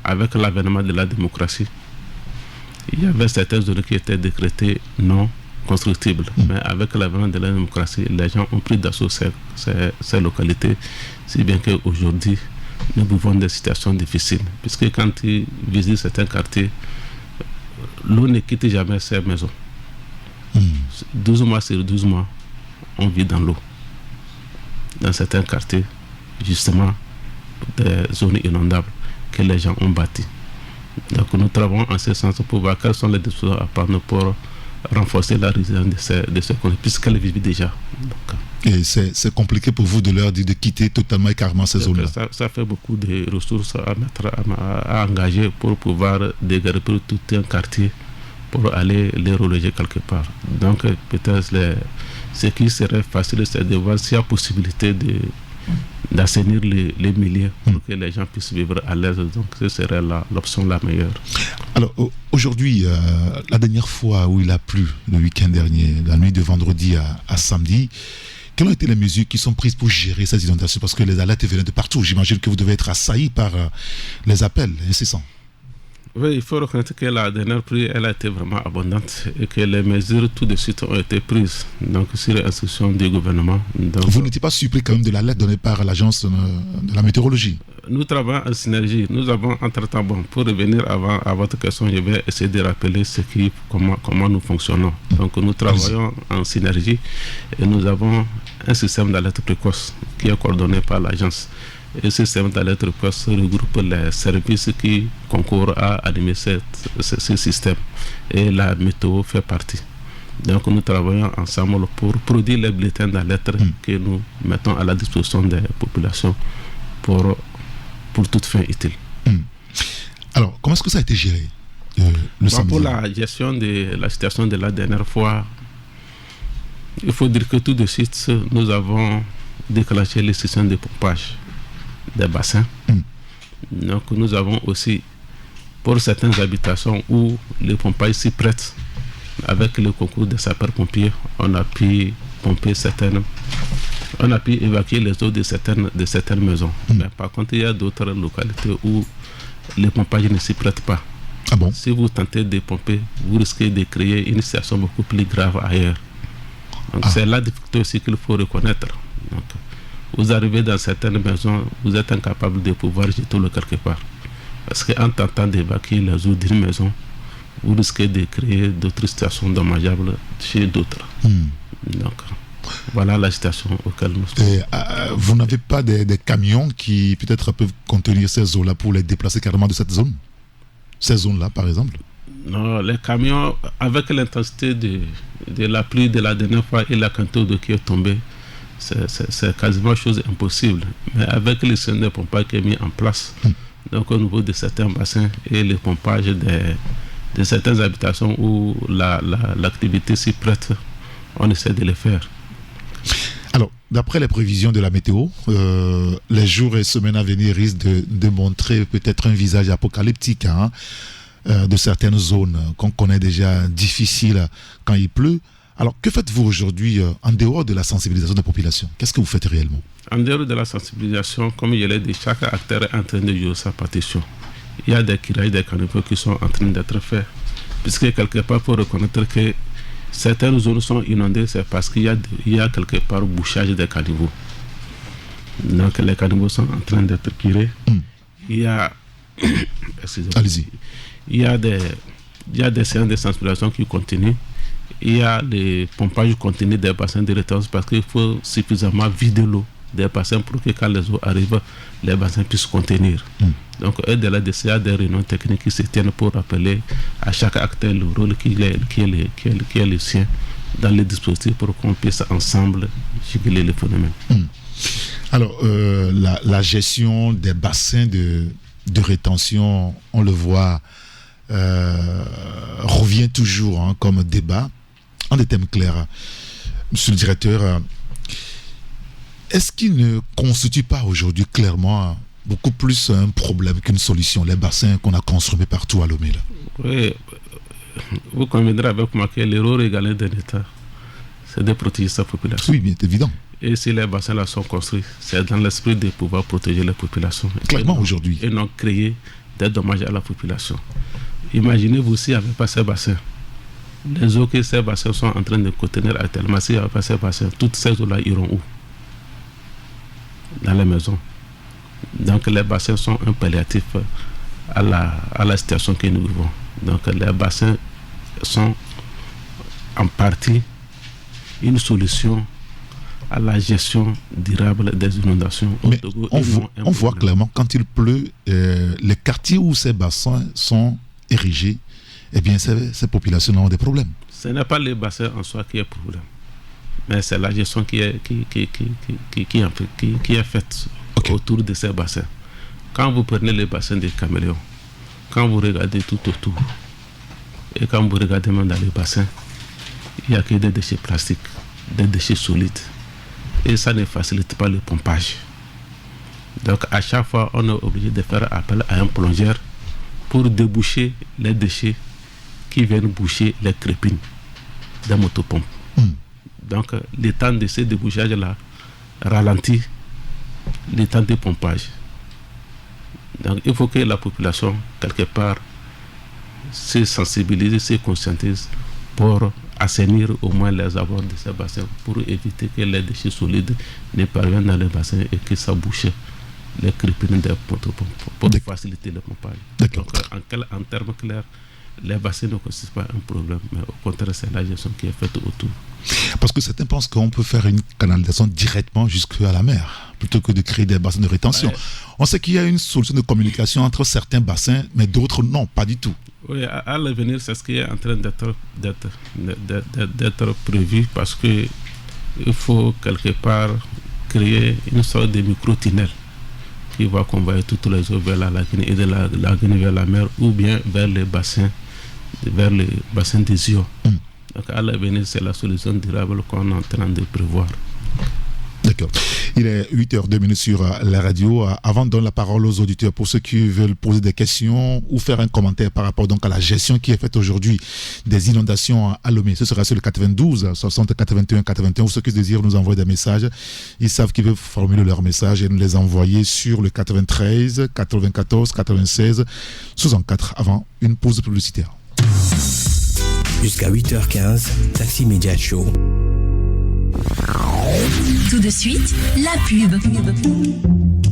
avec l'avènement de la démocratie, il y avait certaines zones qui étaient décrétées non constructibles. Mais avec l'avènement de la démocratie, les gens ont pris d'assaut ces localités, si bien qu'aujourd'hui, nous vivons des situations difficiles. Puisque quand tu visites certains quartiers, l'eau ne quitte jamais ces maisons. 12 mois sur 12 mois, on vit dans l'eau. Dans certains quartiers, justement, des zones inondables que les gens ont bâties. Donc nous travaillons en ce sens pour voir quelles sont les décisions à prendre pour renforcer la résilience de ces communes, puisqu'elles vivent déjà. Donc, et c'est compliqué pour vous de leur dire de quitter totalement et carrément ces zones-là. Ça fait beaucoup de ressources à engager pour pouvoir déguerpir tout un quartier pour aller les reloger quelque part. Donc peut-être ce qui serait facile, c'est de voir s'il y a possibilité d'assainir les milieux pour que les gens puissent vivre à l'aise. Donc ce serait l'option la meilleure. Alors aujourd'hui, la dernière fois où il a plu, le week-end dernier, la nuit de vendredi à samedi, quelles ont été les mesures qui sont prises pour gérer ces inondations? Parce que les alertes venaient de partout. J'imagine que vous devez être assaillis par les appels incessants. Oui, il faut reconnaître que la dernière pluie, elle a été vraiment abondante et que les mesures tout de suite ont été prises, donc sur l'instruction du gouvernement. Donc, vous n'étiez pas surpris quand même de l'alerte donnée par l'agence de la météorologie? Nous travaillons en synergie. Nous avons entre-temps, pour revenir à votre question, je vais essayer de rappeler comment nous fonctionnons. Donc nous travaillons en synergie et nous avons un système d'alerte précoce qui est coordonné par l'agence. Et ce système d'alerte précoce regroupe les services qui concourent à animer ce système. Et la météo fait partie. Donc nous travaillons ensemble pour produire les bulletins d'alerte que nous mettons à la disposition des populations pour toute fin utile. Alors, comment est-ce que ça a été géré le samedi? Pour la gestion de la situation de la dernière fois, il faut dire que tout de suite, nous avons déclenché le système de pompage des bassins. Donc nous avons aussi, pour certaines habitations où le pompage s'y prête, avec le concours des sapeurs-pompiers, on a pu évacuer les eaux de certaines maisons. Mais par contre, il y a d'autres localités où le pompage ne s'y prête pas. Ah bon? Si vous tentez de pomper, vous risquez de créer une situation beaucoup plus grave ailleurs. Donc c'est la difficulté aussi qu'il faut reconnaître. Donc, vous arrivez dans certaines maisons, vous êtes incapable de pouvoir jeter l'eau quelque part. Parce qu'en tentant d'évacuer les eaux d'une maison, vous risquez de créer d'autres situations dommageables chez d'autres. Donc, voilà la situation auquel nous sommes. Vous n'avez pas des camions qui peut-être peuvent contenir ces eaux-là pour les déplacer carrément de cette zone? Ces zones-là, par exemple? Non, les camions, avec l'intensité de la pluie de la dernière fois et la quantité d'eau qui est tombée, c'est quasiment chose impossible. Mais avec le système de pompage qui est mis en place, donc au niveau de certains bassins et le pompage de certaines habitations où l'activité s'y prête, on essaie de le faire. Alors, d'après les prévisions de la météo, les jours et semaines à venir risquent de montrer peut-être un visage apocalyptique de certaines zones qu'on connaît déjà difficiles quand il pleut. Alors, que faites-vous aujourd'hui en dehors de la sensibilisation des populations? Qu'est-ce que vous faites réellement? En dehors de la sensibilisation, comme je l'ai dit, chaque acteur est en train de jouer sa partition. Il y a des kirailles, des caniveaux qui sont en train d'être faits. Puisque quelque part, il faut reconnaître que certaines zones sont inondées, c'est parce qu'il y a quelque part bouchage des caniveaux. Donc les caniveaux sont en train d'être curés. Il y a allez-y. Il y a des séances de sensibilisation qui continuent. Il y a les pompages continus des bassins de rétention parce qu'il faut suffisamment vider l'eau des bassins pour que quand les eaux arrivent, les bassins puissent contenir. Donc, au-delà de ça, il y a des réunions techniques qui se tiennent pour rappeler à chaque acteur le rôle qui est le sien dans les dispositifs pour qu'on puisse ensemble juguler le phénomène. Alors, la gestion des bassins de rétention, on le voit, revient toujours comme débat. En des thèmes clairs, monsieur le directeur, est-ce qu'il ne constitue pas aujourd'hui clairement beaucoup plus un problème qu'une solution, les bassins qu'on a construits partout à Lomé? Oui, vous conviendrez avec moi que le rôle égalé d'un État, c'est de protéger sa population. Oui, bien évident. Et si les bassins là sont construits, c'est dans l'esprit de pouvoir protéger les populations. Clairement aujourd'hui. Et non créer des dommages à la population. Imaginez-vous s'il n'y avait pas ces bassins. Les eaux que ces bassins sont en train de contenir actuellement, s'il n'y avait pas ces bassins, toutes ces eaux-là iront où? Dans les maisons. Donc les bassins sont un palliatif à la situation que nous vivons. Donc les bassins sont en partie une solution à la gestion durable des inondations au Togo. On voit clairement quand il pleut, les quartiers où ces bassins sont érigés, eh bien ces populations ont des problèmes. Ce n'est pas les bassins en soi qui est problème, mais c'est la gestion qui est faite autour de ces bassins. Quand vous prenez les bassins des caméléons, quand vous regardez tout autour, et quand vous regardez même dans les bassins, il n'y a que des déchets plastiques, des déchets solides. Et ça ne facilite pas le pompage. Donc à chaque fois, on est obligé de faire appel à un plongeur pour déboucher les déchets qui viennent boucher les crépines des motopompes. Donc le temps de ces débouchages-là ralentit le temps de pompage. Donc il faut que la population, quelque part, se sensibilise, se conscientise pour assainir au moins les abords de ces bassins pour éviter que les déchets solides ne parviennent dans les bassins et que ça bouche les crépines des motopompes pour faciliter le pompage. Donc, en termes clairs, les bassins ne constituent pas un problème, mais au contraire, c'est la gestion qui est faite autour. Parce que certains pensent qu'on peut faire une canalisation directement jusqu'à la mer, plutôt que de créer des bassins de rétention. Ouais. On sait qu'il y a une solution de communication entre certains bassins, mais d'autres non, pas du tout. Oui, à l'avenir, c'est ce qui est en train d'être prévu, parce qu'il faut quelque part créer une sorte de micro-tunnel qui va convoyer toutes les eaux vers la lagune et de la lagune vers la mer, ou bien vers le bassin des eaux. Donc à l'avenir, c'est la solution durable qu'on est en train de prévoir. D'accord. Il est 8h02 sur la radio. Avant de donner la parole aux auditeurs, pour ceux qui veulent poser des questions ou faire un commentaire par rapport donc à la gestion qui est faite aujourd'hui des inondations à Lomé, ce sera sur le 92 60 81 81, ou ceux qui désirent nous envoyer des messages, ils savent qu'ils peuvent formuler leurs messages et nous les envoyer sur le 93 94 96 64 avant une pause publicitaire. Jusqu'à 8h15, Taxi Media Show. Tout de suite, la pub.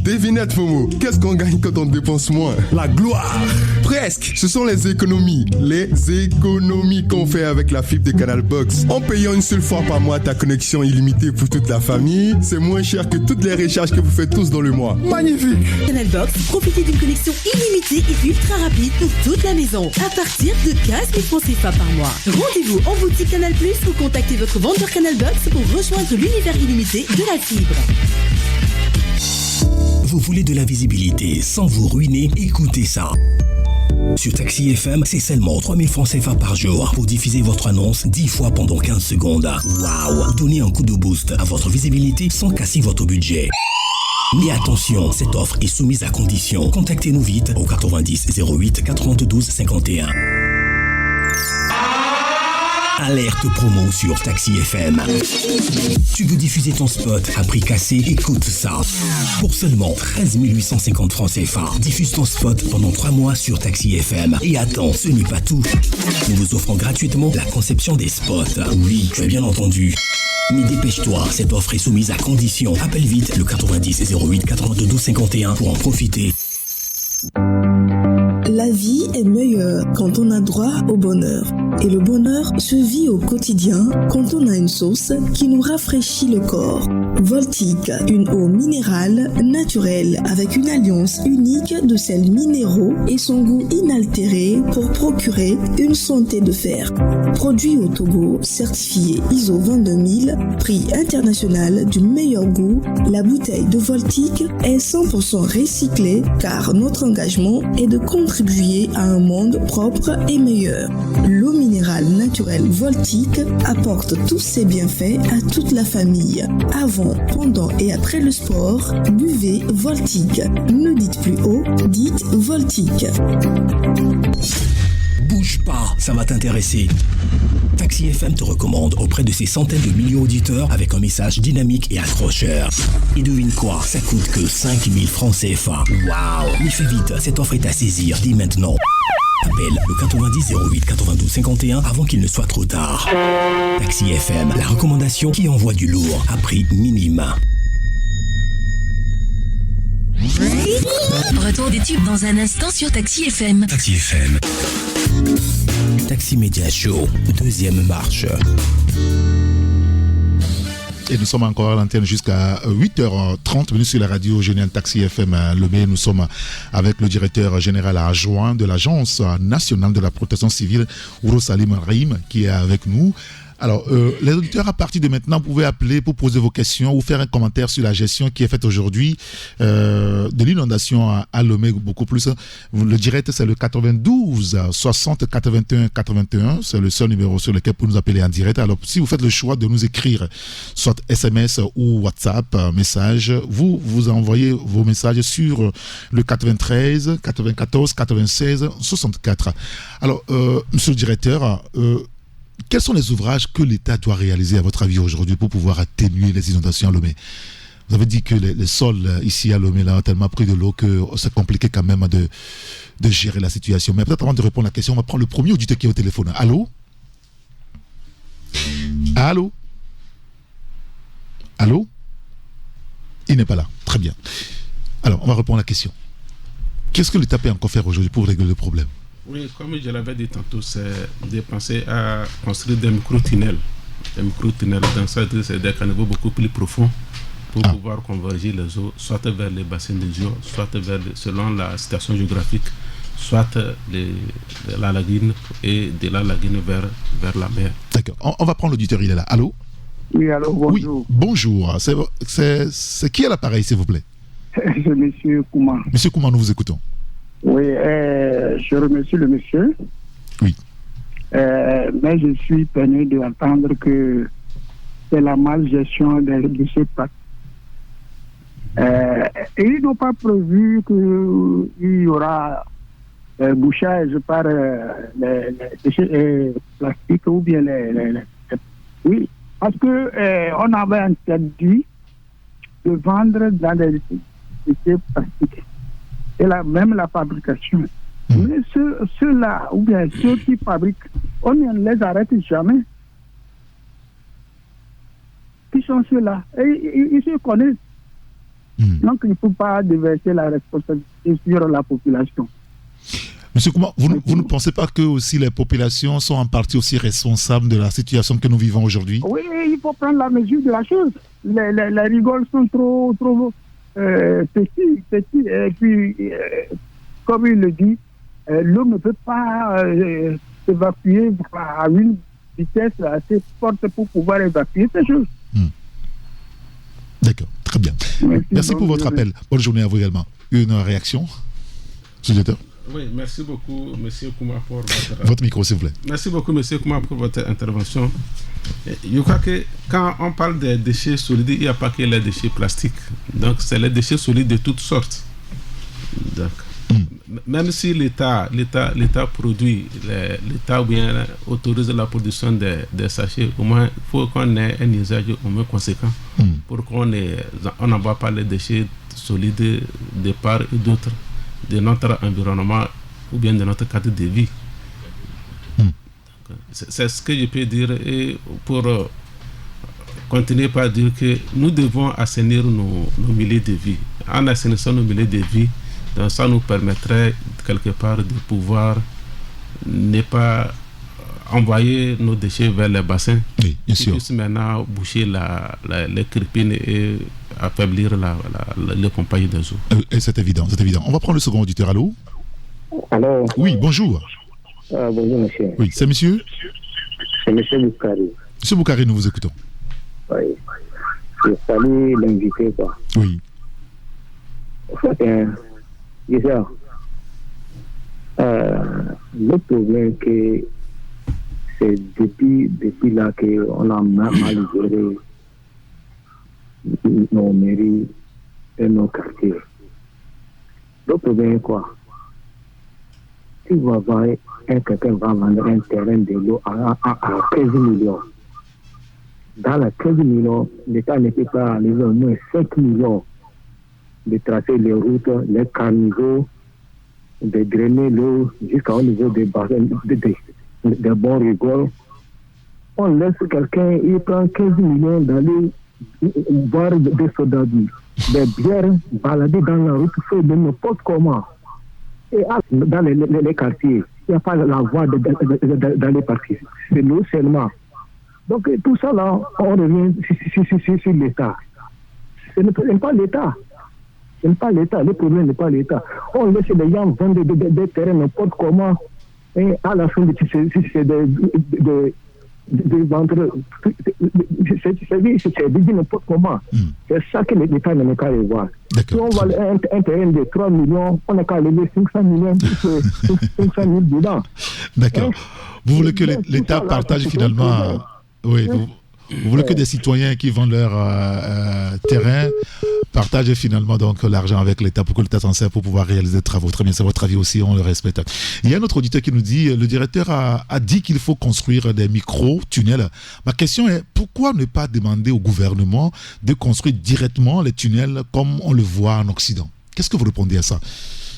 Devinette Momo, qu'est-ce qu'on gagne quand on dépense moins? La gloire. Presque. Ce sont les économies qu'on fait avec la fibre de Canal Box. En payant une seule fois par mois ta connexion illimitée pour toute la famille, c'est moins cher que toutes les recharges que vous faites tous dans le mois. Magnifique. Canal Box, profitez d'une connexion illimitée et ultra rapide pour toute la maison à partir de 15 000 francs CFA par mois. Rendez-vous en boutique Canal Plus ou contactez votre vendeur Canal Box pour rejoindre l'univers illimité de la fibre. Vous voulez de la visibilité sans vous ruiner? Écoutez ça. Sur Taxi FM, c'est seulement 3 000 francs CFA par jour pour diffuser votre annonce 10 fois pendant 15 secondes. Waouh! Donnez un coup de boost à votre visibilité sans casser votre budget. Mais attention, cette offre est soumise à condition. Contactez-nous vite au 90 08 92 51. Alerte promo sur Taxi FM. Tu veux diffuser ton spot à prix cassé? Écoute ça. Pour seulement 13 850 francs CFA, diffuse ton spot pendant 3 mois sur Taxi FM. Et attends, ce n'est pas tout. Nous vous offrons gratuitement la conception des spots. Oui, tu as bien entendu. Mais dépêche-toi, cette offre est soumise à condition. Appelle vite le 90 08 92 51 pour en profiter. La vie est meilleure quand on a droit au bonheur. Et le bonheur se vit au quotidien quand on a une sauce qui nous rafraîchit le corps. Voltique, une eau minérale naturelle avec une alliance unique de sels minéraux et son goût inaltéré pour procurer une santé de fer. Produit au Togo, certifié ISO 22000, prix international du meilleur goût, la bouteille de Voltique est 100% recyclée car notre engagement est de contribuer à un monde propre et meilleur. L'eau minérale naturelle Voltique apporte tous ses bienfaits à toute la famille. Avant, pendant et après le sport, buvez Voltique. Ne dites plus haut, dites Voltique. Bouge pas, ça va t'intéresser. Taxi FM te recommande auprès de ses centaines de millions d'auditeurs avec un message dynamique et accrocheur. Et devine quoi, ça coûte que 5 000 francs CFA. Waouh! Mais fais vite, cette offre est à saisir dès maintenant. Appelle le 90 08 92 51 avant qu'il ne soit trop tard. Taxi FM, la recommandation qui envoie du lourd à prix minime. Retour des tubes dans un instant sur Taxi FM. Taxi FM. Taxi Média Show, deuxième marche. Et nous sommes encore à l'antenne jusqu'à 8h30 minutes sur la radio Génial Taxi FM Lomé. Nous sommes avec le directeur général adjoint de l'Agence nationale de la protection civile, Ouro Salim Rahim, qui est avec nous. Alors, les auditeurs, à partir de maintenant, vous pouvez appeler pour poser vos questions ou faire un commentaire sur la gestion qui est faite aujourd'hui de l'inondation à Lomé, beaucoup plus. Le direct, c'est le 92 60 81 81. C'est le seul numéro sur lequel vous nous appeler en direct. Alors, si vous faites le choix de nous écrire, soit SMS ou WhatsApp, message, vous envoyez vos messages sur le 93 94 96 64. Alors, monsieur le directeur, quels sont les ouvrages que l'État doit réaliser, à votre avis, aujourd'hui, pour pouvoir atténuer les inondations à Lomé? Vous avez dit que les sols ici à Lomé ont tellement pris de l'eau que c'est compliqué quand même de gérer la situation. Mais peut-être avant de répondre à la question, on va prendre le premier auditeur qui est au téléphone. Allô? Allô? Allô? Il n'est pas là. Très bien. Alors, on va répondre à la question. Qu'est-ce que l'État peut encore faire aujourd'hui pour régler le problème? Oui, comme je l'avais dit tantôt, c'est de penser à construire des micro-tunnels. Des micro-tunnels, dans ça, c'est des caniveaux beaucoup plus profonds pour pouvoir converger les eaux, soit vers les bassins des eaux, soit selon la situation géographique, soit de la lagune et de la lagune vers la mer. D'accord. On va prendre l'auditeur, il est là. Allô? Oui, allô, bonjour. Oui, bonjour. C'est qui à l'appareil, s'il vous plaît? C'est M. Kouma. Monsieur Kouma, nous vous écoutons. Oui, je remercie le monsieur. Oui. Mais je suis peiné d'entendre que c'est la malgestion de ce pacte. Et ils n'ont pas prévu qu'il y aura bouchage par les déchets plastiques ou bien oui, parce que on avait interdit de vendre dans des déchets plastiques. Et même la fabrication. Mais ceux-là, ou bien ceux qui fabriquent, on ne les arrête jamais. Qui sont ceux-là? Et ils se connaissent. Donc il ne faut pas déverser la responsabilité sur la population. Monsieur Kouma, vous ne pensez pas que aussi les populations sont en partie aussi responsables de la situation que nous vivons aujourd'hui? Oui, il faut prendre la mesure de la chose. Les rigoles sont trop petit, et puis, comme il le dit, l'eau ne peut pas s'évacuer à une vitesse assez forte pour pouvoir évacuer ces choses. D'accord, très bien. Merci pour votre appel. Bonne journée à vous également. Une réaction, sous-auteur? Oui, merci beaucoup, M. Kouma, pour votre micro, s'il vous plaît. Merci beaucoup, M. Kouma, pour votre intervention. Je crois que quand on parle des déchets solides, il n'y a pas que les déchets plastiques. Donc, c'est les déchets solides de toutes sortes. Donc, même si l'État produit, l'État bien autorise la production des sachets, au moins, il faut qu'on ait un usage au moins conséquent pour qu'on n'envoie pas les déchets solides de part et d'autre de notre environnement ou bien de notre cadre de vie. C'est ce que je peux dire, et pour continuer par dire que nous devons assainir nos milieux de vie. En assainissant nos milieux de vie, donc ça nous permettrait quelque part de pouvoir ne pas envoyer nos déchets vers les bassins, oui, bien sûr, puisse maintenant boucher les crépines et affaiblir les compagnies des eaux. Et c'est évident, c'est évident. On va prendre le second auditeur. Allô? Allô? Oui, bonjour. Bonjour, monsieur. Oui, c'est monsieur? C'est monsieur Boukari. Monsieur Boukari, nous vous écoutons. Oui. Je salue l'invité, quoi. Oui. En fait, le problème, que c'est depuis là qu'on a mal géré nos mairies et nos quartiers. Le problème est quoi? Si vous avez quelqu'un va vendre un terrain de l'eau à 15 millions. Dans les 15 millions, l'État ne peut pas arriver au moins 5 millions de tracer les routes, les caniveaux, de drainer l'eau jusqu'au niveau des bassins, des bons rigoles. On laisse quelqu'un, il prend 15 millions d'aller boire des sodas, des bières, balader dans la route, faire de n'importe comment. Et dans les quartiers, il n'y a pas la voie dans les quartiers. C'est l'eau seulement. Donc tout ça là, on revient sur l'État. Ce n'est pas l'État. Ce n'est pas l'État. Le problème n'est pas l'État. On laisse les gens vendre des terrains n'importe comment. Et à la fin, c'est de vendre. C'est de n'importe comment. C'est ça que l'État n'a qu'à y voir. Si on voit un terrain de 3 millions, on n'a qu'à lever 500 millions, 500 000 dedans. D'accord. Vous voulez que l'État partage finalement. Oui, vous voulez que des citoyens qui vendent leur terrain partagent finalement donc l'argent avec l'État pour que l'État s'en serve pour pouvoir réaliser des travaux. Très bien, c'est votre avis aussi, on le respecte. Il y a un autre auditeur qui nous dit, le directeur a dit qu'il faut construire des micro-tunnels. Ma question est, pourquoi ne pas demander au gouvernement de construire directement les tunnels comme on le voit en Occident? Qu'est-ce que vous répondez à ça,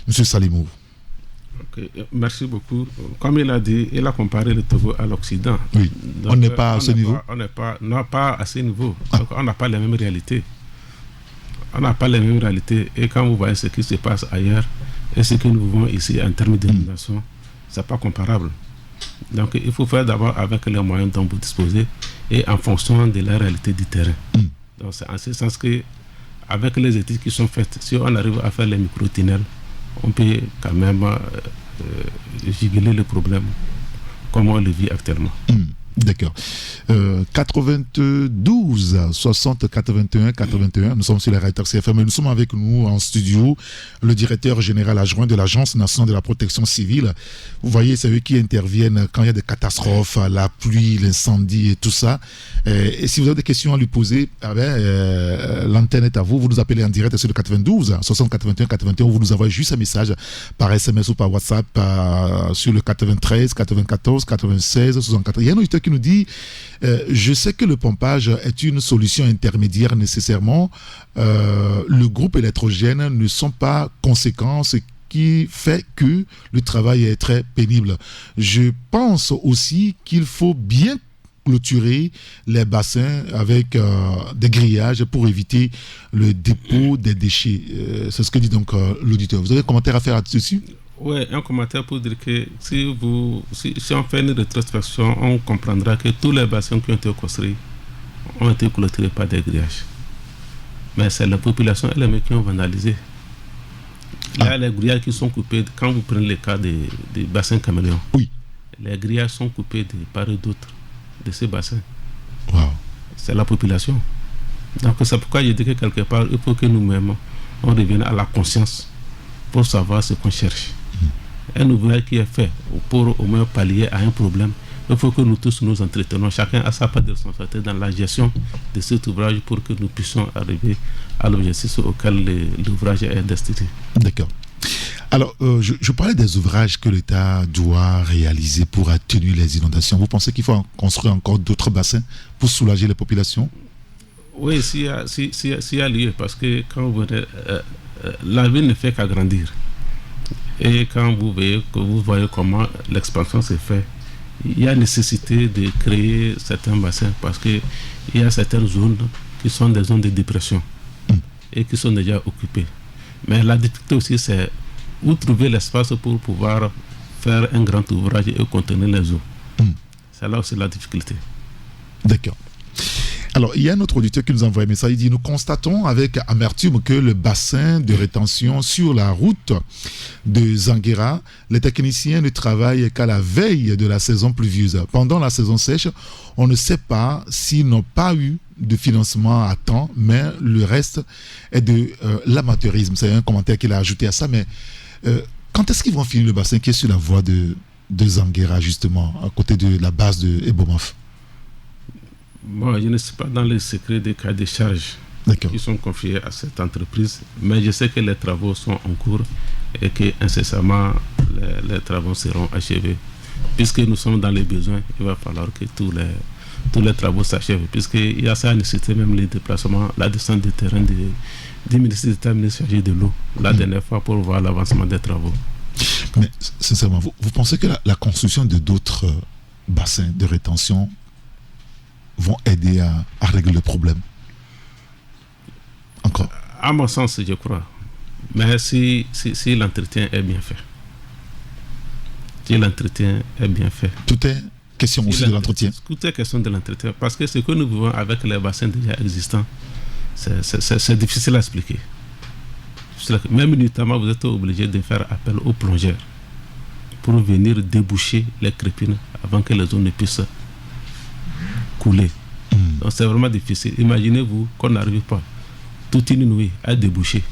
M. Salimou? Okay. Merci beaucoup. Comme il a dit, il a comparé le Togo à l'Occident. Oui. Donc, on n'est pas à ce niveau. On n'est pas à ce niveau. Donc, on n'a pas les mêmes réalités. On n'a pas les mêmes réalités. Et quand vous voyez ce qui se passe ailleurs et ce que nous vivons ici en termes d'inondation, ce n'est pas comparable. Donc il faut faire d'abord avec les moyens dont vous disposez et en fonction de la réalité du terrain. Donc c'est en ce sens que avec les études qui sont faites, si on arrive à faire les micro-tunnels, on peut quand même juguler le problème comme on le vit actuellement. D'accord. 92 60 81 81. Nous sommes sur la radio Taxi FM. Nous sommes avec nous en studio le directeur général adjoint de l'Agence nationale de la protection civile. Vous voyez, c'est eux qui interviennent quand il y a des catastrophes, la pluie, l'incendie et tout ça. Et si vous avez des questions à lui poser, l'antenne est à vous. Vous nous appelez en direct sur le 92 60 81 81. Vous nous envoyez juste un message par SMS ou par WhatsApp sur le 93 94 96 64. Il y a un auditeur qui nous dit je sais que le pompage est une solution intermédiaire nécessairement. Le groupe électrogène ne sont pas conséquents, ce qui fait que le travail est très pénible. Je pense aussi qu'il faut bien clôturer les bassins avec des grillages pour éviter le dépôt des déchets. C'est ce que dit donc l'auditeur. Vous avez un commentaire à faire là-dessus? Oui, un commentaire pour dire que si on fait une rétrospection, on comprendra que tous les bassins qui ont été construits ont été clôturés par des grillages. Mais c'est la population elle-même qui ont vandalisé. Il y a les grillages qui sont coupés. Quand vous prenez le cas des bassins caméléons, les grillages sont coupés de part et d'autre de ces bassins. C'est la population. Donc c'est pourquoi je dis que quelque part, il faut que nous-mêmes, on revienne à la conscience pour savoir ce qu'on cherche. Un ouvrage qui est fait pour au moins pallier à un problème, il faut que nous tous nous entretenons. Chacun a sa part de responsabilité dans la gestion de cet ouvrage pour que nous puissions arriver à l'objectif auquel l'ouvrage est destiné. D'accord. Alors, je parlais des ouvrages que l'État doit réaliser pour atténuer les inondations. Vous pensez qu'il faut construire encore d'autres bassins pour soulager les populations? Oui, s'il y a lieu, parce que quand vous venez, la ville ne fait qu'agrandir. Et quand vous voyez comment l'expansion se fait, il y a nécessité de créer certains bassins parce qu'il y a certaines zones qui sont des zones de dépression et qui sont déjà occupées. Mais la difficulté aussi, c'est où trouver l'espace pour pouvoir faire un grand ouvrage et contenir les eaux. C'est là aussi la difficulté. D'accord. Alors, il y a un autre auditeur qui nous envoie un message. Il dit, nous constatons avec amertume que le bassin de rétention sur la route de Zanguera, les techniciens ne travaillent qu'à la veille de la saison pluvieuse. Pendant la saison sèche, on ne sait pas s'ils n'ont pas eu de financement à temps, mais le reste est de l'amateurisme. C'est un commentaire qu'il a ajouté à ça. Mais quand est-ce qu'ils vont finir le bassin qui est sur la voie de Zanguera, justement, à côté de la base de Ebomaf? Bon, je ne suis pas dans les secrets des cas de charge qui sont confiés à cette entreprise, mais je sais que les travaux sont en cours et que incessamment les travaux seront achevés. Puisque nous sommes dans les besoins, il va falloir que tous les travaux s'achèvent, puisqu'il y a ça nécessité même les déplacements, la descente du terrain du ministère d'État chargé de l'eau, la dernière fois pour voir l'avancement des travaux. Mais sincèrement, vous pensez que la construction de d'autres bassins de rétention vont aider à régler le problème? Encore. À mon sens, je crois. Mais si l'entretien est bien fait. Si l'entretien est bien fait. Tout est question aussi de l'entretien. Tout est question de l'entretien. Parce que ce que nous vivons avec les bassins déjà existants, c'est difficile à expliquer. Même notamment, vous êtes obligé de faire appel aux plongeurs pour venir déboucher les crépines avant que les eaux ne puissent couler. Donc c'est vraiment difficile. Imaginez-vous qu'on n'arrive pas toute une nuit à déboucher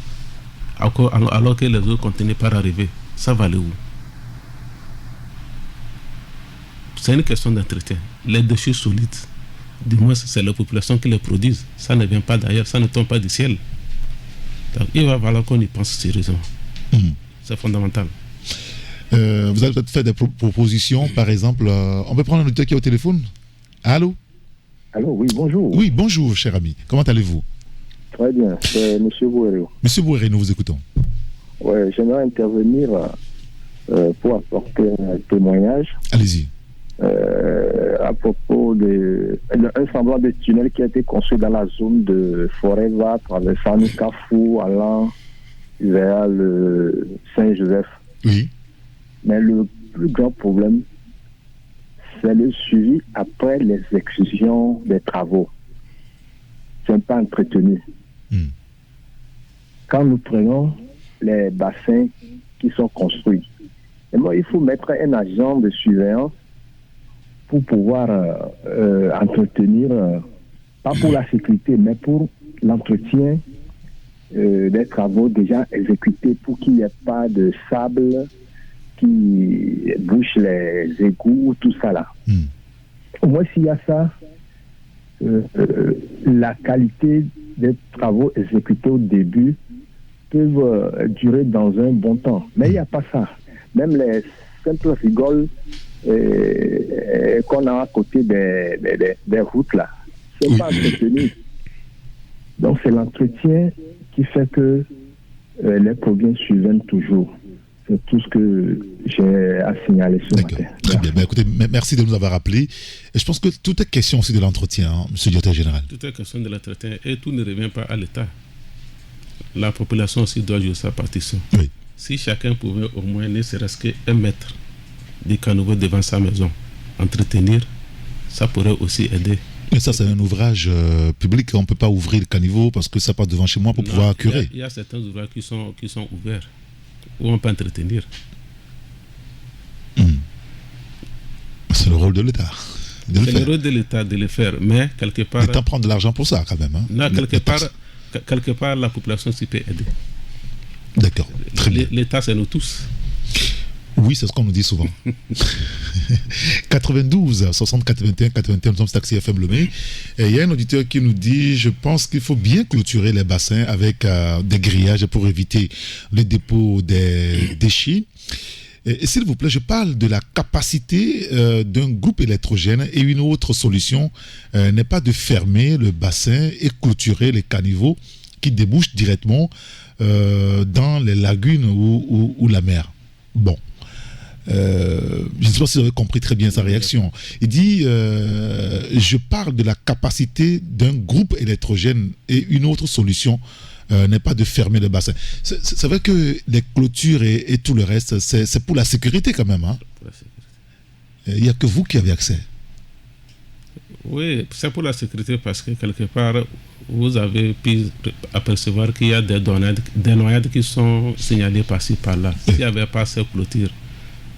alors que les eaux continuent par arriver. Ça va aller où? C'est une question d'entretien. Les déchets solides, du moins c'est la population qui les produisent. Ça ne vient pas d'ailleurs, ça ne tombe pas du ciel. Donc il va falloir qu'on y pense sérieusement. C'est fondamental. Vous avez peut-être fait des propositions, par exemple. On peut prendre un auditeur qui est au téléphone. Allô? Allô, oui, bonjour. Oui, bonjour, cher ami. Comment allez-vous? Très bien, c'est M. Bouéré. Monsieur Bouéré, nous vous écoutons. Oui, j'aimerais intervenir pour apporter un témoignage. Allez-y. À propos d'un semblant de tunnel qui a été construit dans la zone de Forever, traversant le Carrefour, allant vers le Saint-Joseph. Oui. Mais le plus grand problème, c'est le suivi après les exécutions des travaux. C'est pas entretenu. Quand nous prenons les bassins qui sont construits, il faut mettre un agent de surveillance pour pouvoir entretenir, pas pour la sécurité, mais pour l'entretien des travaux déjà exécutés, pour qu'il n'y ait pas de sable qui bouche les égouts, tout ça là. Au moins, s'il y a ça, la qualité des travaux exécutés au début peuvent durer dans un bon temps. Mais il n'y a pas ça. Même les simples rigoles qu'on a à côté des routes là, c'est pas entretenu. Donc c'est l'entretien qui fait que les problèmes surviennent toujours. C'est tout ce que j'ai à signaler ce matin. Très bien. Écoutez, merci de nous avoir rappelé. Et je pense que tout est question aussi de l'entretien, hein, monsieur le directeur général. Tout est question de l'entretien et tout ne revient pas à l'État. La population aussi doit jouer sa partition. Oui. Si chacun pouvait au moins ne serait-ce qu'un mètre de caniveau devant sa maison entretenir, ça pourrait aussi aider. Mais ça, c'est un ouvrage public. On ne peut pas ouvrir le caniveau parce que ça passe devant chez moi pour pouvoir curer. Il y a certains ouvrages qui sont ouverts où on peut entretenir. C'est le rôle de l'État. C'est le rôle de l'État de le faire, mais quelque part. L'État prend de l'argent pour ça quand même. Hein. Non, quelque part, la population s'y peut aider. D'accord. Très bien. L'État, c'est nous tous. Oui, c'est ce qu'on nous dit souvent. 92 60 81 81, nous sommes Taxi FM Lomé. Et il y a un auditeur qui nous dit: je pense qu'il faut bien clôturer les bassins avec des grillages pour éviter le dépôt des déchets. Et s'il vous plaît, je parle de la capacité d'un groupe électrogène, et une autre solution n'est pas de fermer le bassin et clôturer les caniveaux qui débouchent directement dans les lagunes ou la mer. Bon. Je ne sais pas si vous avez compris très bien sa réaction. Il dit je parle de la capacité d'un groupe électrogène, et une autre solution n'est pas de fermer le bassin. C'est vrai que les clôtures et tout le reste, c'est pour la sécurité quand même. Hein? Il n'y a que vous qui avez accès. Oui, c'est pour la sécurité parce que quelque part, vous avez pu apercevoir qu'il y a des noyades qui sont signalées par-ci, par-là. S'il n'y avait pas ces clôtures.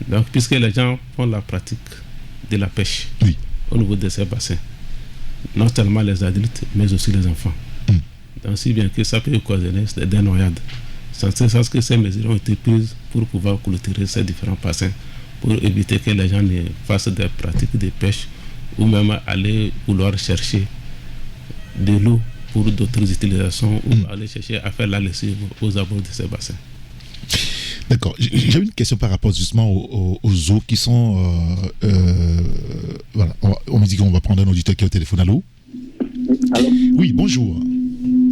Donc, puisque les gens font la pratique de la pêche au niveau de ces bassins, non seulement les adultes, mais aussi les enfants. Donc, si bien que ça peut occasionner des noyades. C'est en ce sens que ces mesures ont été prises pour pouvoir clôturer ces différents bassins, pour éviter que les gens ne fassent des pratiques de pêche ou même aller vouloir chercher de l'eau pour d'autres utilisations ou aller chercher à faire la lessive aux abords de ces bassins. D'accord. J'ai une question par rapport justement aux eaux qui sont... voilà. On me dit qu'on va prendre un auditeur qui est au téléphone. Allô? Allô? Oui, bonjour.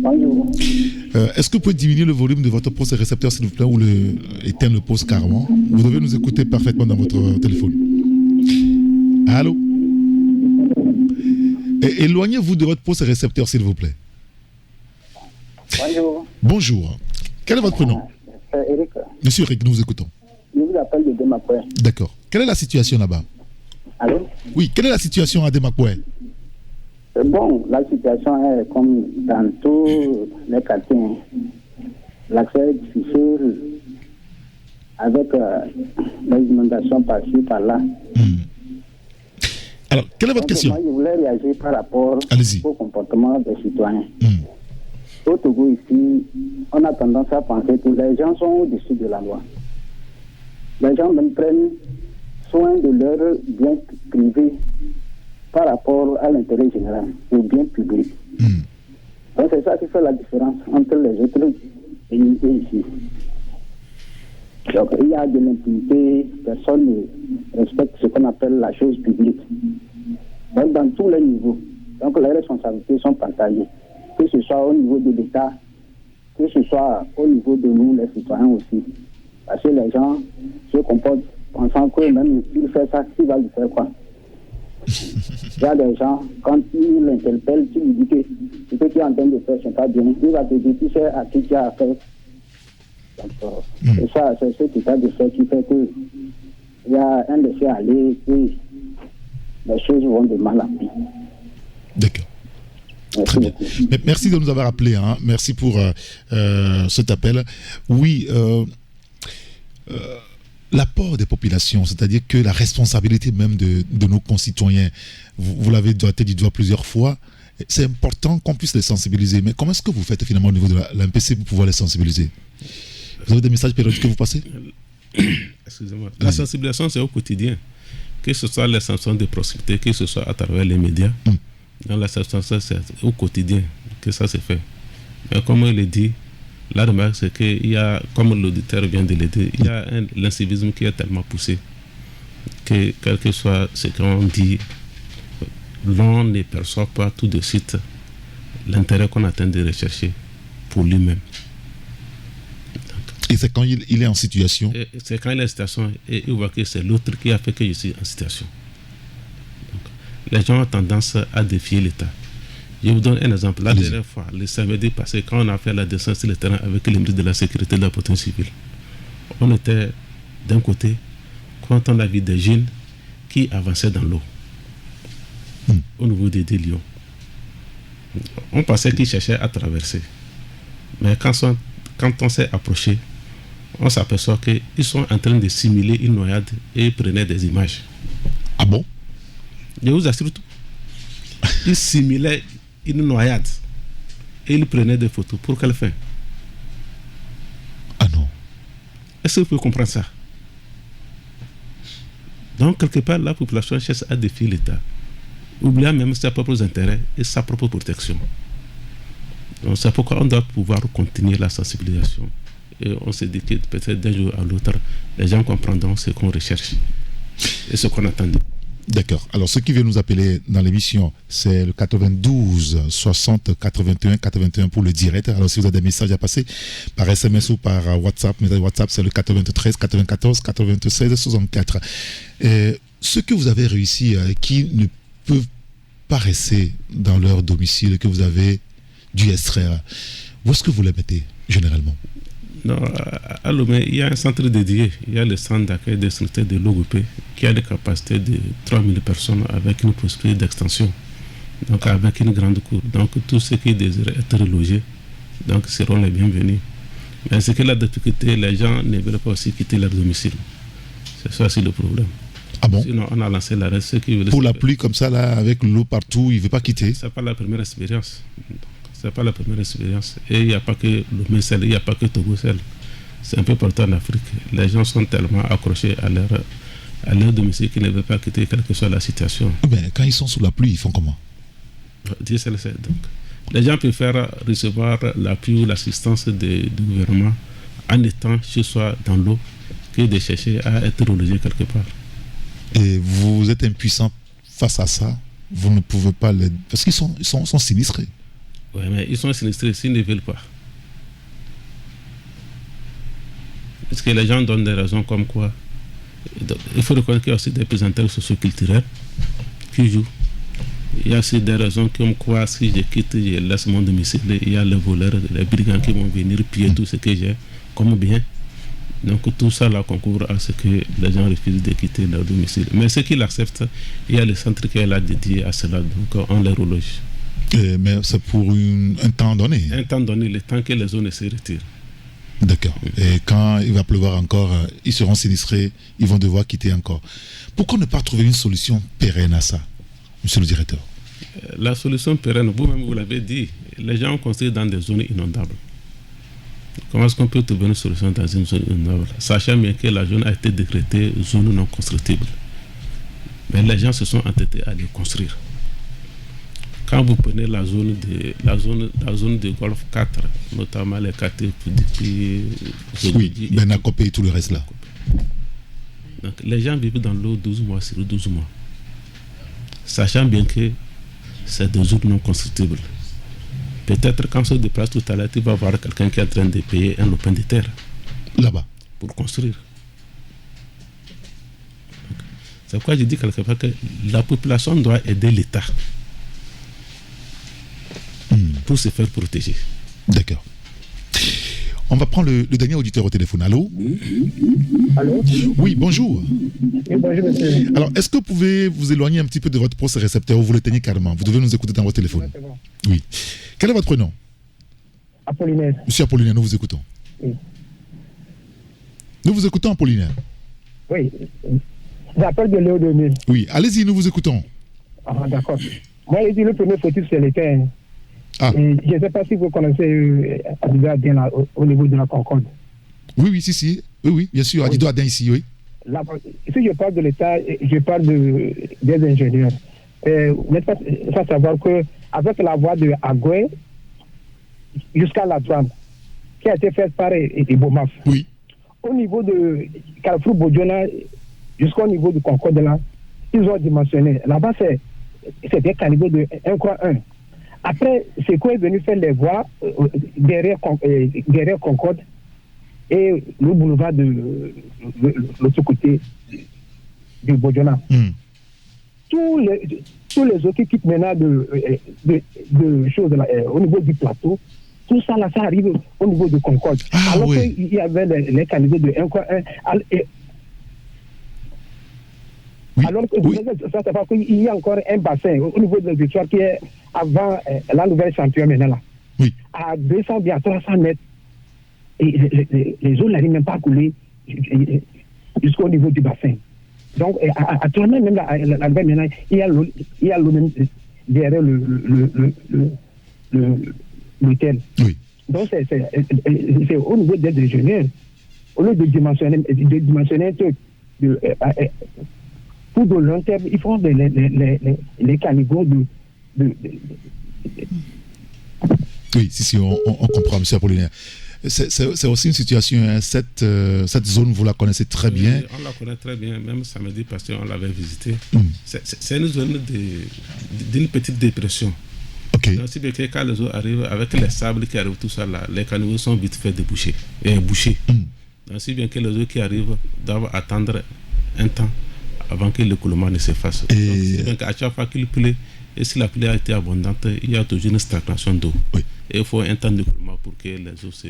Bonjour. Est-ce que vous pouvez diminuer le volume de votre poste récepteur, s'il vous plaît, ou éteindre le poste carrément? Vous devez nous écouter parfaitement dans votre téléphone. Allô? Éloignez-vous de votre poste récepteur, s'il vous plaît. Bonjour. Bonjour. Quel est votre prénom? C'est Eric. Monsieur Eric, nous vous écoutons. Je vous appelle de Demakoué. D'accord. Quelle est la situation là-bas? Allô? Oui, quelle est la situation à Demakoué? Bon, la situation est comme dans tous les quartiers. L'accès est difficile avec les inondations par-ci, par-là. Alors, quelle est votre question? Moi, je voulais réagir par rapport au comportement des citoyens. Au Togo, ici, on a tendance à penser que les gens sont au-dessus de la loi. Les gens même prennent soin de leurs biens privés par rapport à l'intérêt général, au bien public. Donc c'est ça qui fait la différence entre les autres pays ici. Donc il y a de l'impunité, personne ne respecte ce qu'on appelle la chose publique. Donc dans tous les niveaux, donc les responsabilités sont partagées, que ce soit au niveau de l'État, que ce soit au niveau de nous les citoyens aussi. Parce que les gens se comportent pensant que même s'il fait ça, il va lui faire quoi? Il y a des gens, quand ils l'interpellent, tu lui dis que ce que tu es en train de faire, c'est pas bien. Il va te dire, tu sais à qui tu as affaire. C'est ça, c'est cet état de fait qui fait que il y a un laisser-aller et les choses vont de mal en pis. D'accord. Très bien. Merci de nous avoir appelés. Hein. Merci pour cet appel. Oui, l'apport des populations, c'est-à-dire que la responsabilité même de nos concitoyens, vous l'avez doigté du doigt plusieurs fois, c'est important qu'on puisse les sensibiliser. Mais comment est-ce que vous faites finalement au niveau de l'MPC pour pouvoir les sensibiliser? Vous avez des messages périodiques que vous passez? Excusez-moi. La sensibilisation, c'est au quotidien. Que ce soit les sanctions de proximité, que ce soit à travers les médias. Dans la sensibilisation, c'est au quotidien que ça se fait. Mais comme il est dit, la remarque, c'est qu'il y a, comme l'auditeur vient de le dire, il y a l'incivisme qui est tellement poussé que, quel que soit ce qu'on dit, l'on ne perçoit pas tout de suite l'intérêt qu'on attend de rechercher pour lui-même. Et c'est quand il est en situation? C'est quand il est en situation et il voit que c'est l'autre qui a fait que je suis en situation. Donc, les gens ont tendance à défier l'État. Je vous donne un exemple. La dernière fois, le samedi passé, quand on a fait la descente sur le terrain avec le ministre de la Sécurité et de la Protection civile, on était d'un côté, quand on a vu des jeunes qui avançaient dans l'eau, au niveau des lions. On pensait qu'ils cherchaient à traverser. Mais quand on s'est approché, on s'aperçoit qu'ils sont en train de simuler une noyade et ils prenaient des images. Ah bon? Je vous assure tout. Ils simulaient une noyade et ils prenaient des photos. Pour quelle fin? Ah non. Est-ce que vous pouvez comprendre ça? Donc, quelque part, la population cherche à défier l'État, oubliant même ses propres intérêts et sa propre protection. Donc, c'est pourquoi on doit pouvoir continuer la sensibilisation. Et on se dit que peut-être d'un jour à l'autre, les gens comprendront ce qu'on recherche et ce qu'on attend. D'accord. Alors, ceux qui viennent nous appeler dans l'émission, c'est le 92 60 81 81 pour le direct. Alors, si vous avez des messages à passer par SMS ou par WhatsApp, message WhatsApp, c'est le 93 94 96 64. Ceux que vous avez réussi, qui ne peuvent pas rester dans leur domicile, que vous avez dû extraire, où est-ce que vous les mettez généralement? Non, à Lomé, il y a un centre dédié. Il y a le centre d'accueil des santé de l'OGP qui a des capacités de 3000 personnes avec une possibilité d'extension, donc avec une grande cour. Donc tous ceux qui désirent être relogés donc, seront les bienvenus. Mais c'est que la difficulté, les gens ne veulent pas aussi quitter leur domicile. C'est ça aussi le problème. Ah bon? Sinon, on a lancé l'arrêt. Pour la pluie comme ça, là, avec l'eau partout, il ne veut pas quitter? Ce n'est pas la première expérience. C'est pas la première expérience. Et il n'y a pas que le seul, il n'y a pas que Togo seul. C'est un peu partout en Afrique. Les gens sont tellement accrochés à leur domicile qu'ils ne veulent pas quitter, quelle que soit la situation. Mais quand ils sont sous la pluie, ils font comment? Dieu seul sait. Donc, les gens préfèrent recevoir l'appui ou l'assistance du gouvernement en étant chez soi dans l'eau que de chercher à être relogé quelque part. Et vous êtes impuissant face à ça? Vous ne pouvez pas les... Parce qu'ils sont sinistrés. Oui, mais ils sont sinistrés s'ils ne veulent pas. Parce que les gens donnent des raisons comme quoi. Il faut reconnaître qu'il y a aussi des présenteurs socioculturels qui jouent. Il y a aussi des raisons comme quoi si je quitte, je laisse mon domicile, il y a les voleurs, les brigands qui vont venir piller tout ce que j'ai comme bien. Donc tout ça là concourt à ce que les gens refusent de quitter leur domicile. Mais ceux qui l'acceptent, il y a le centre qui est là dédié à cela, donc on les reloge. Mais c'est pour un temps donné. Un temps donné, le temps que les zones se retirent. D'accord. Et quand il va pleuvoir encore, ils seront sinistrés, ils vont devoir quitter encore. Pourquoi ne pas trouver une solution pérenne à ça, monsieur le directeur? La solution pérenne, vous-même vous l'avez dit, les gens ont construit dans des zones inondables. Comment est-ce qu'on peut trouver une solution dans une zone inondable, sachant bien que la zone a été décrétée zone non constructible? Mais les gens se sont entêtés à les construire. Quand vous prenez la zone de Golfe 4, notamment les quartiers Poudipi, oui, Benakopé et tout le reste là. Donc les gens vivent dans l'eau 12 mois sur 12 mois. Sachant bien que c'est des zones non constructibles. Peut-être quand on se déplace tout à l'heure, tu vas voir quelqu'un qui est en train de payer un lopin de terre. Là-bas. Pour construire. C'est pourquoi je dis quelque part que la population doit aider l'État pour se faire protéger. D'accord. On va prendre le dernier auditeur au téléphone. Allô? Allô? Oui, bonjour. Oui, bonjour, monsieur. Alors, est-ce que vous pouvez vous éloigner un petit peu de votre poste récepteur ou vous le tenez carrément? Vous devez nous écouter dans votre téléphone. Ouais, c'est bon. Oui. Quel est votre nom? Apollinaire. Monsieur Apollinaire, nous vous écoutons. Oui. Nous vous écoutons, Apollinaire. Oui. J'appelle de Léo 2000. Oui, allez-y, nous vous écoutons. Ah, d'accord. Moi, j'ai dit le premier fautif, c'est l'État. Ah. Et je ne sais pas si vous connaissez Adido Adien là, au niveau de la Concorde. Oui, si. Oui, bien sûr. Adido Adien ici, oui. Là, si je parle de l'État, je parle des ingénieurs. Vous n'êtes pas savoir qu'avec la voie de Agoué jusqu'à la douane, qui a été faite par Ibomaf, oui. Au niveau de Carrefour Bodjona, jusqu'au niveau du Concorde, là, ils ont dimensionné. Là-bas, c'est des caniveaux de 1,1. Après, c'est quoi est venu faire les voies derrière Concorde et le boulevard de l'autre côté du Bodjona. Tous les autres qui quittent maintenant de choses là, au niveau du plateau, tout ça là, ça arrive au niveau de Concorde. Alors qu'il y avait les caniveaux de 1,1. Alors que ça c'est parce qu'il y a encore un bassin au niveau de Victoire qui est avant la nouvelle chantier maintenant là. Oui. À 200 bien 300 mètres. Et les eaux n'arrivent même pas à couler jusqu'au niveau du bassin. Donc actuellement même la nouvelle maintenant, il y a l'eau même derrière l'hôtel. Oui. Donc c'est au niveau des ingénieurs. Au lieu de dimensionner un truc pour de long terme, ils font les caniveaux Oui, si, on comprend, M. Apollinaire. C'est aussi une situation, hein, cette zone, vous la connaissez très bien. On la connaît très bien, même samedi passé, on l'avait visité. C'est une zone d'une petite dépression. Okay. Donc, si bien que quand les eaux arrivent, avec les sables qui arrivent, tout ça là, les caniveaux sont vite fait boucher. Donc, si bien que les eaux qui arrivent doivent attendre un temps avant que l'écoulement ne s'efface. Donc, à chaque fois qu'il pleut, et si la pluie a été abondante, il y a toujours une stagnation d'eau. Oui. Et il faut un temps d'écoulement pour que les eaux se...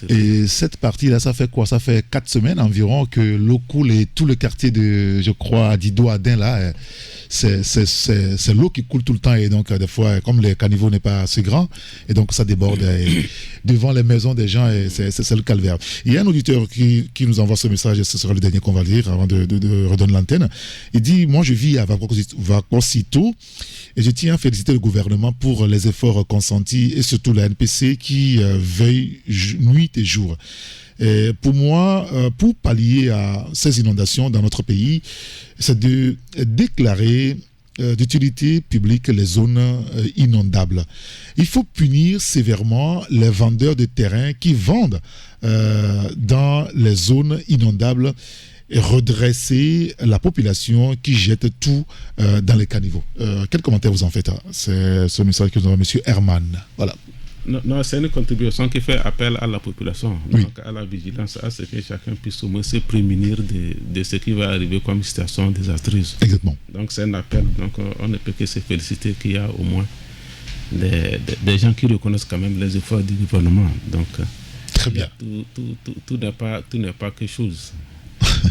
Et cette partie-là, ça fait quoi? Ça fait 4 semaines environ que l'eau coule et tout le quartier de, je crois, Adido Adin, là, c'est l'eau qui coule tout le temps. Et donc, des fois, comme le caniveau n'est pas assez grand, et donc ça déborde devant les maisons des gens, et c'est le calvaire. Il y a un auditeur qui nous envoie ce message, et ce sera le dernier qu'on va lire avant de redonner l'antenne. Il dit, moi je vis à Vakosito, et je tiens à féliciter le gouvernement pour les efforts consentis, et surtout la NPC qui veille nuit et jour. Et pour moi, pour pallier à ces inondations dans notre pays, c'est de déclarer d'utilité publique les zones inondables. Il faut punir sévèrement les vendeurs de terrain qui vendent dans les zones inondables et redresser la population qui jette tout dans les caniveaux. Quel commentaire vous en faites? C'est ce message que nous avons M. Herman. Voilà. Non, c'est une contribution qui fait appel à la population, Oui. donc à la vigilance, à ce que chacun puisse au moins se prémunir de ce qui va arriver comme situation désastreuse. Exactement. Donc c'est un appel, donc on ne peut que se féliciter qu'il y a au moins des gens qui reconnaissent quand même les efforts du gouvernement. Donc très bien. Tout n'est pas quelque chose.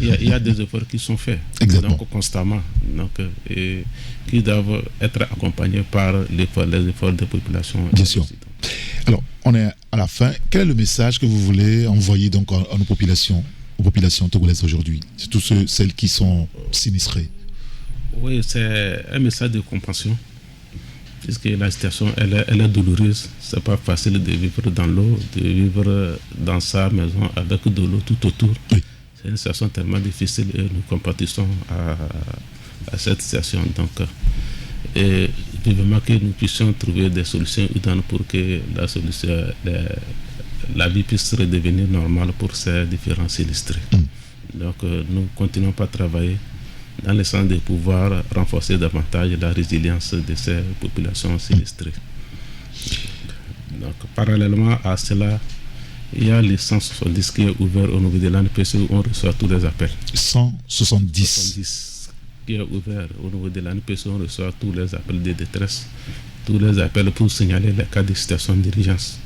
Il y a des efforts qui sont faits, donc constamment, donc, et qui doivent être accompagnés par les efforts des populations. Bien sûr. Alors, on est à la fin. Quel est le message que vous voulez envoyer donc à nos populations, aux populations togolaises aujourd'hui, surtout celles qui sont sinistrées? Oui, c'est un message de compassion, puisque la situation elle est douloureuse. C'est pas facile de vivre dans l'eau, de vivre dans sa maison avec de l'eau tout autour. Oui. C'est une situation tellement difficile et nous compatissons à cette situation. Donc, et vivement que nous puissions trouver des solutions idoines pour que la vie puisse redevenir normale pour ces différents sinistrés. Donc, nous continuons à travailler dans le sens de pouvoir renforcer davantage la résilience de ces populations sinistrées. Donc, parallèlement à cela, il y a les 170 qui est ouvert au niveau de l'ANPC où on reçoit tous les appels. 170 qui est ouvert au niveau de l'ANPC, on reçoit tous les appels de détresse, tous les appels pour signaler les cas de situation d'urgence.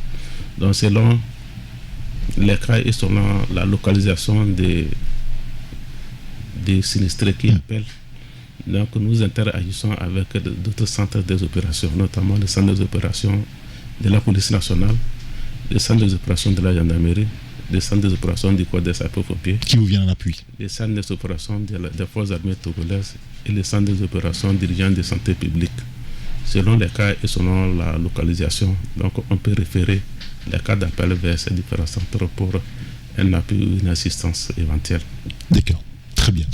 Donc selon les cas et selon la localisation des sinistrés qui appellent, donc nous interagissons avec d'autres centres des opérations, notamment le centre des opérations de la police nationale, les centres des opérations de la gendarmerie, les centres des opérations du corps des sapeurs-pompiers. Qui vous viennent en appui. Les centres des opérations des forces armées togolaises et les centres des opérations dirigeants de santé publique. Selon les cas et selon la localisation, donc on peut référer les cas d'appel vers ces différents centres pour un appui ou une assistance éventuelle. D'accord. Très bien.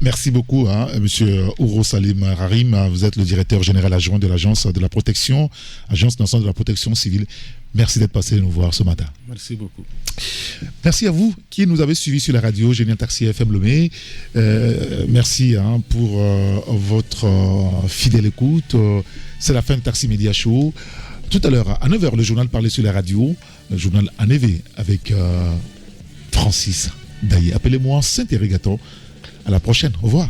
Merci beaucoup, Monsieur Ouro Salim Rarim. Vous êtes le directeur général adjoint de l'Agence de la protection, Agence nationale de la protection civile. Merci d'être passé nous voir ce matin. Merci beaucoup. Merci à vous qui nous avez suivis sur la radio Génial Taxi FM Lomé. Merci pour votre fidèle écoute. C'est la fin de Taxi Media Show. Tout à l'heure, à 9h, le journal parlait sur la radio, le journal Anévé avec Francis Daillé. Appelez-moi Saint-Irrigator. À la prochaine. Au revoir.